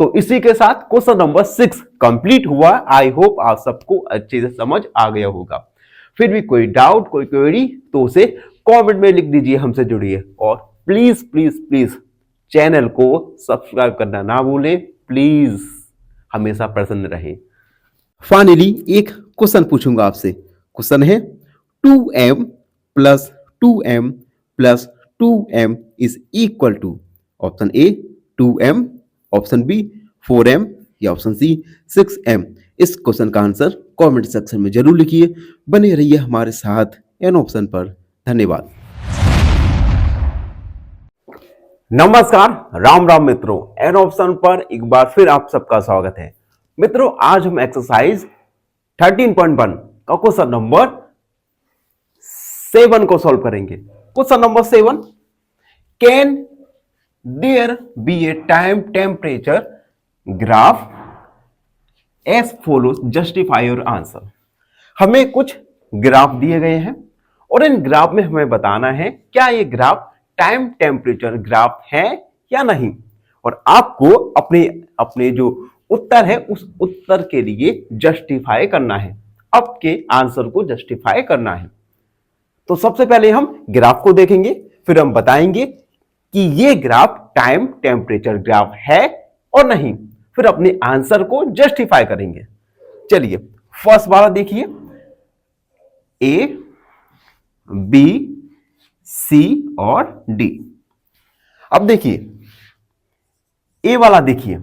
Speaker 1: तो इसी के साथ क्वेश्चन नंबर 6 कंप्लीट हुआ। आई होप आप सबको अच्छे से समझ आ गया होगा। फिर भी कोई डाउट, कोई क्वेरी तो उसे कमेंट में लिख दीजिए, हमसे जुड़िए, और प्लीज प्लीज प्लीज चैनल को सब्सक्राइब करना ना भूलें। प्लीज हमेशा प्रसन्न रहें। फाइनली एक क्वेश्चन पूछूंगा आपसे। क्वेश्चन है 2m + 2m + 2m is equal to option A 2m, option B 4m या ऑप्शन सी 6m। इस क्वेश्चन का आंसर कमेंट सेक्शन में जरूर लिखिए। बने रहिए हमारे साथ एन ऑप्शन पर। धन्यवाद। नमस्कार, राम राम मित्रों, एन ऑप्शन पर एक बार फिर आप सबका स्वागत है। मित्रों, आज हम एक्सरसाइज 13.1 का क्वेश्चन नंबर 7 को सॉल्व करेंगे। Question number 7, can there be a time temperature graph as follows, justify your answer. हमें कुछ ग्राफ दिए गए हैं और इन ग्राफ में हमें बताना है क्या ये ग्राफ टाइम टेम्परेचर ग्राफ है या नहीं, और आपको अपने जो उत्तर है उस उत्तर के लिए जस्टिफाई करना है, आपके आंसर को जस्टिफाई करना है। तो सबसे पहले हम ग्राफ को देखेंगे, फिर हम बताएंगे कि ये ग्राफ टाइम टेम्परेचर ग्राफ है और नहीं फिर अपने आंसर को जस्टिफाई करेंगे। चलिए फर्स्ट वाला देखिए, ए, बी, सी और डी। अब देखिए ए वाला देखिए,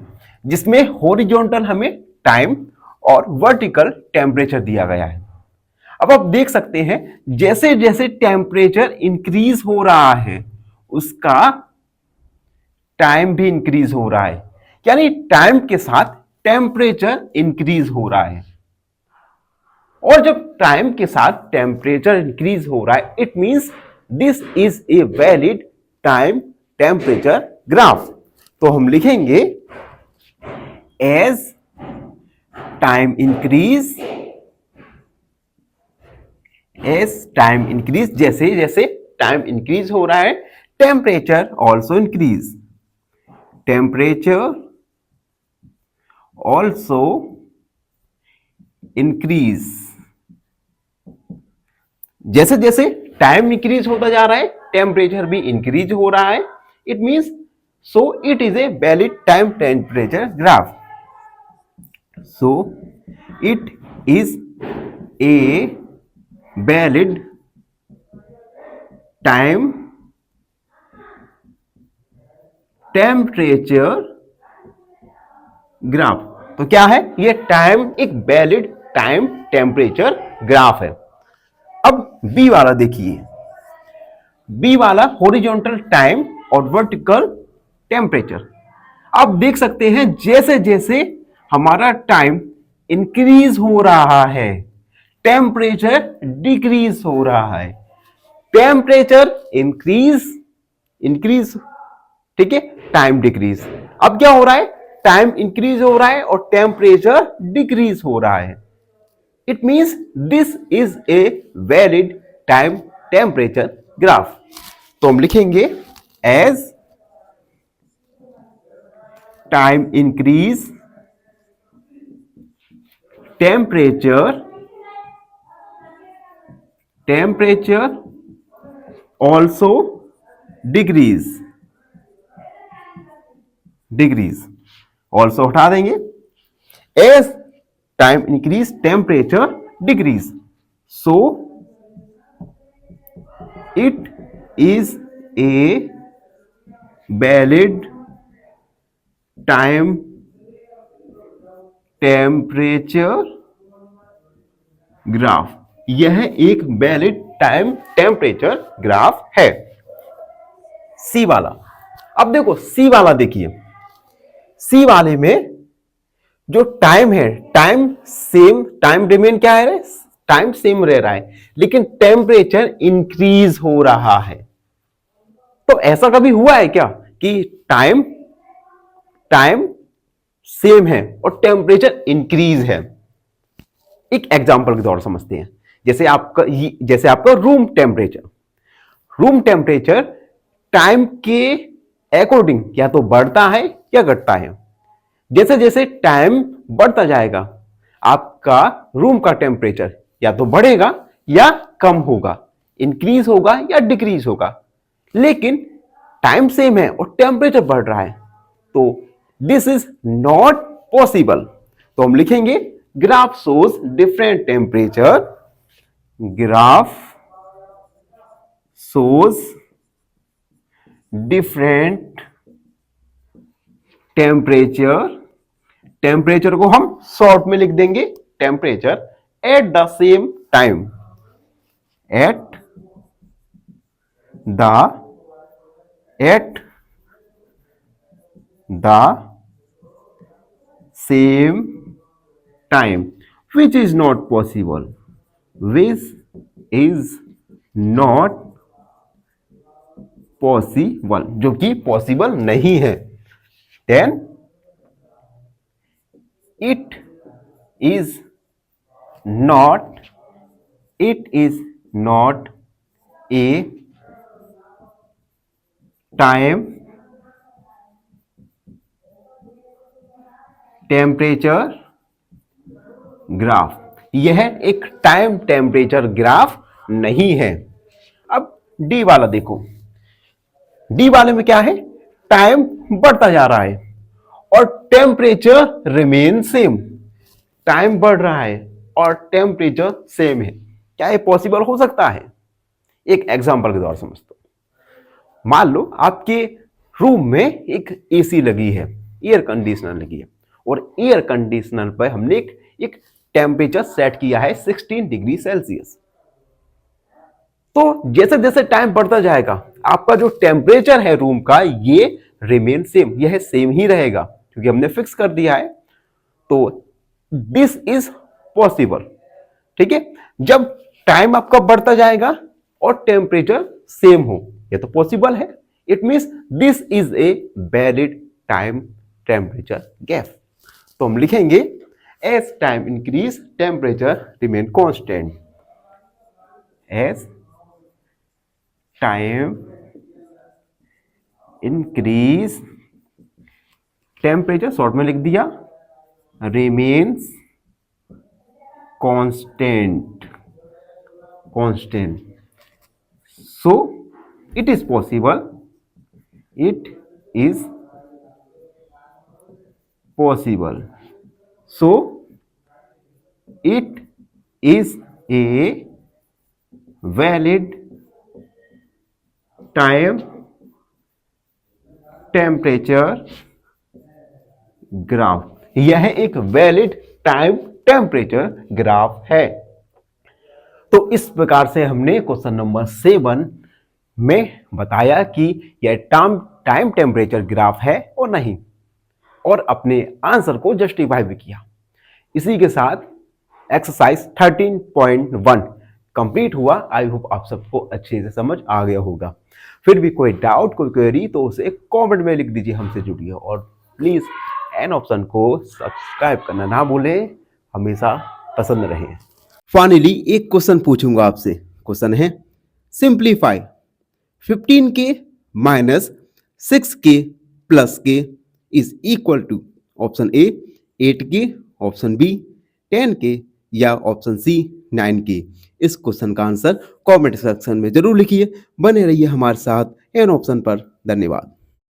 Speaker 1: जिसमें हॉरिजॉन्टल हमें टाइम और वर्टिकल टेम्परेचर दिया गया है। अब आप देख सकते हैं जैसे जैसे टेम्परेचर इंक्रीज हो रहा है उसका टाइम भी इंक्रीज हो रहा है, यानी टाइम के साथ टेम्परेचर इंक्रीज हो रहा है। और जब टाइम के साथ टेम्परेचर इंक्रीज हो रहा है, it means this is a valid time temperature graph. तो हम लिखेंगे एज टाइम इंक्रीज, जैसे जैसे टाइम इंक्रीज हो रहा है temperature also increase, temperature also increase. जैसे जैसे टाइम इंक्रीज होता जा रहा है टेम्परेचर भी इंक्रीज हो रहा है, it means so it is a valid time temperature graph. So it is a valid time temperature graph. तो क्या है ये टाइम, एक वैलिड टाइम टेम्परेचर ग्राफ है। अब बी वाला देखिए, बी वाला हॉरिजॉन्टल टाइम और वर्टिकल टेम्परेचर। आप देख सकते हैं जैसे जैसे हमारा टाइम इंक्रीज हो रहा है टेम्परेचर डिक्रीज हो रहा है, टेम्परेचर इंक्रीज, ठीक है, टाइम डिक्रीज। अब क्या हो रहा है, टाइम इंक्रीज हो रहा है और टेम्परेचर डिक्रीज हो रहा है, it means this is a valid time temperature graph. तो हम लिखेंगे as time increase temperature also decrease also हटा देंगे, as time increase temperature decrease, so it is a valid time temperature graph. यह एक वैलिड टाइम टेम्परेचर ग्राफ है। सी वाला, अब देखो सी वाला देखिए, सी वाले में जो टाइम है, टाइम रिमेन क्या है, टाइम सेम रह रहा है लेकिन टेम्परेचर इंक्रीज हो रहा है। तो ऐसा कभी हुआ है क्या कि टाइम सेम है और टेम्परेचर इंक्रीज है? एक एग्जांपल के तौर समझते हैं, जैसे आपका रूम टेम्परेचर टाइम के अकॉर्डिंग या तो बढ़ता है या घटता है। जैसे जैसे टाइम बढ़ता जाएगा आपका रूम का टेम्परेचर या तो बढ़ेगा या कम होगा, इंक्रीज होगा या डिक्रीज होगा, लेकिन टाइम सेम है और टेम्परेचर बढ़ रहा है, तो दिस इज नॉट पॉसिबल। तो हम लिखेंगे graph shows different temperature, graph shows different temperature को हम शॉर्ट में लिख देंगे temperature at the same time, at the same time, which is not possible, जो कि पॉसिबल नहीं है। then it is not a time temperature graph, यह एक टाइम टेम्परेचर ग्राफ नहीं है। अब डी वाला देखो, डी वाले में क्या है, टाइम बढ़ता जा रहा है और टेम्परेचर रिमेन सेम। टाइम बढ़ रहा है और टेम्परेचर सेम है। क्या ये पॉसिबल हो सकता है? एक एग्जांपल के द्वारा समझते हो। मान लो आपके रूम में एक एसी लगी है, एयर कंडीशनर लगी है, और एयर कंडीशनर पर हमने एक टेम्परेचर सेट किया है 16 डिग्री सेल्सियस। तो जैसे जैसे टाइम बढ़ता जाएगा आपका जो टेम्परेचर है रूम का ये रिमेन सेम, यह सेम ही रहेगा क्योंकि हमने फिक्स कर दिया है। तो दिस इज पॉसिबल। ठीक है, जब टाइम आपका बढ़ता जाएगा और टेम्परेचर सेम हो, यह तो पॉसिबल है। It means this is a valid time temperature gap. तो हम लिखेंगे as time increase temperature remain constant. As time increase temperature short में लिख दिया remains constant. So it is possible, so it is a valid time temperature graph. यह एक valid time temperature graph है। तो इस प्रकार से हमने क्वेश्चन नंबर 7 में बताया कि यह टाइम टेम्परेचर ग्राफ है और नहीं, और अपने आंसर को जस्टिफाई भी किया। इसी के साथ एक्सरसाइज 13.1 कंप्लीट हुआ। आई होप आप सबको अच्छे से समझ आ गया होगा। फिर भी कोई डाउट, कोई क्वेरी तो उसे कमेंट में लिख दीजिए, हमसे जुड़िए, और प्लीज एन ऑप्शन को सब्सक्राइब करना ना भूलें, हमेशा पसंद रहें। फाइनली एक क्वेश्चन पूछूंगा आपसे। क्वेश्चन है simplify 15k minus 6k plus k is equal to option A 8k, option B 10k या ऑप्शन सी 9k। इस क्वेश्चन का आंसर कमेंट सेक्शन में जरूर लिखिए। बने रहिए हमारे साथ एन ऑप्शन पर। धन्यवाद।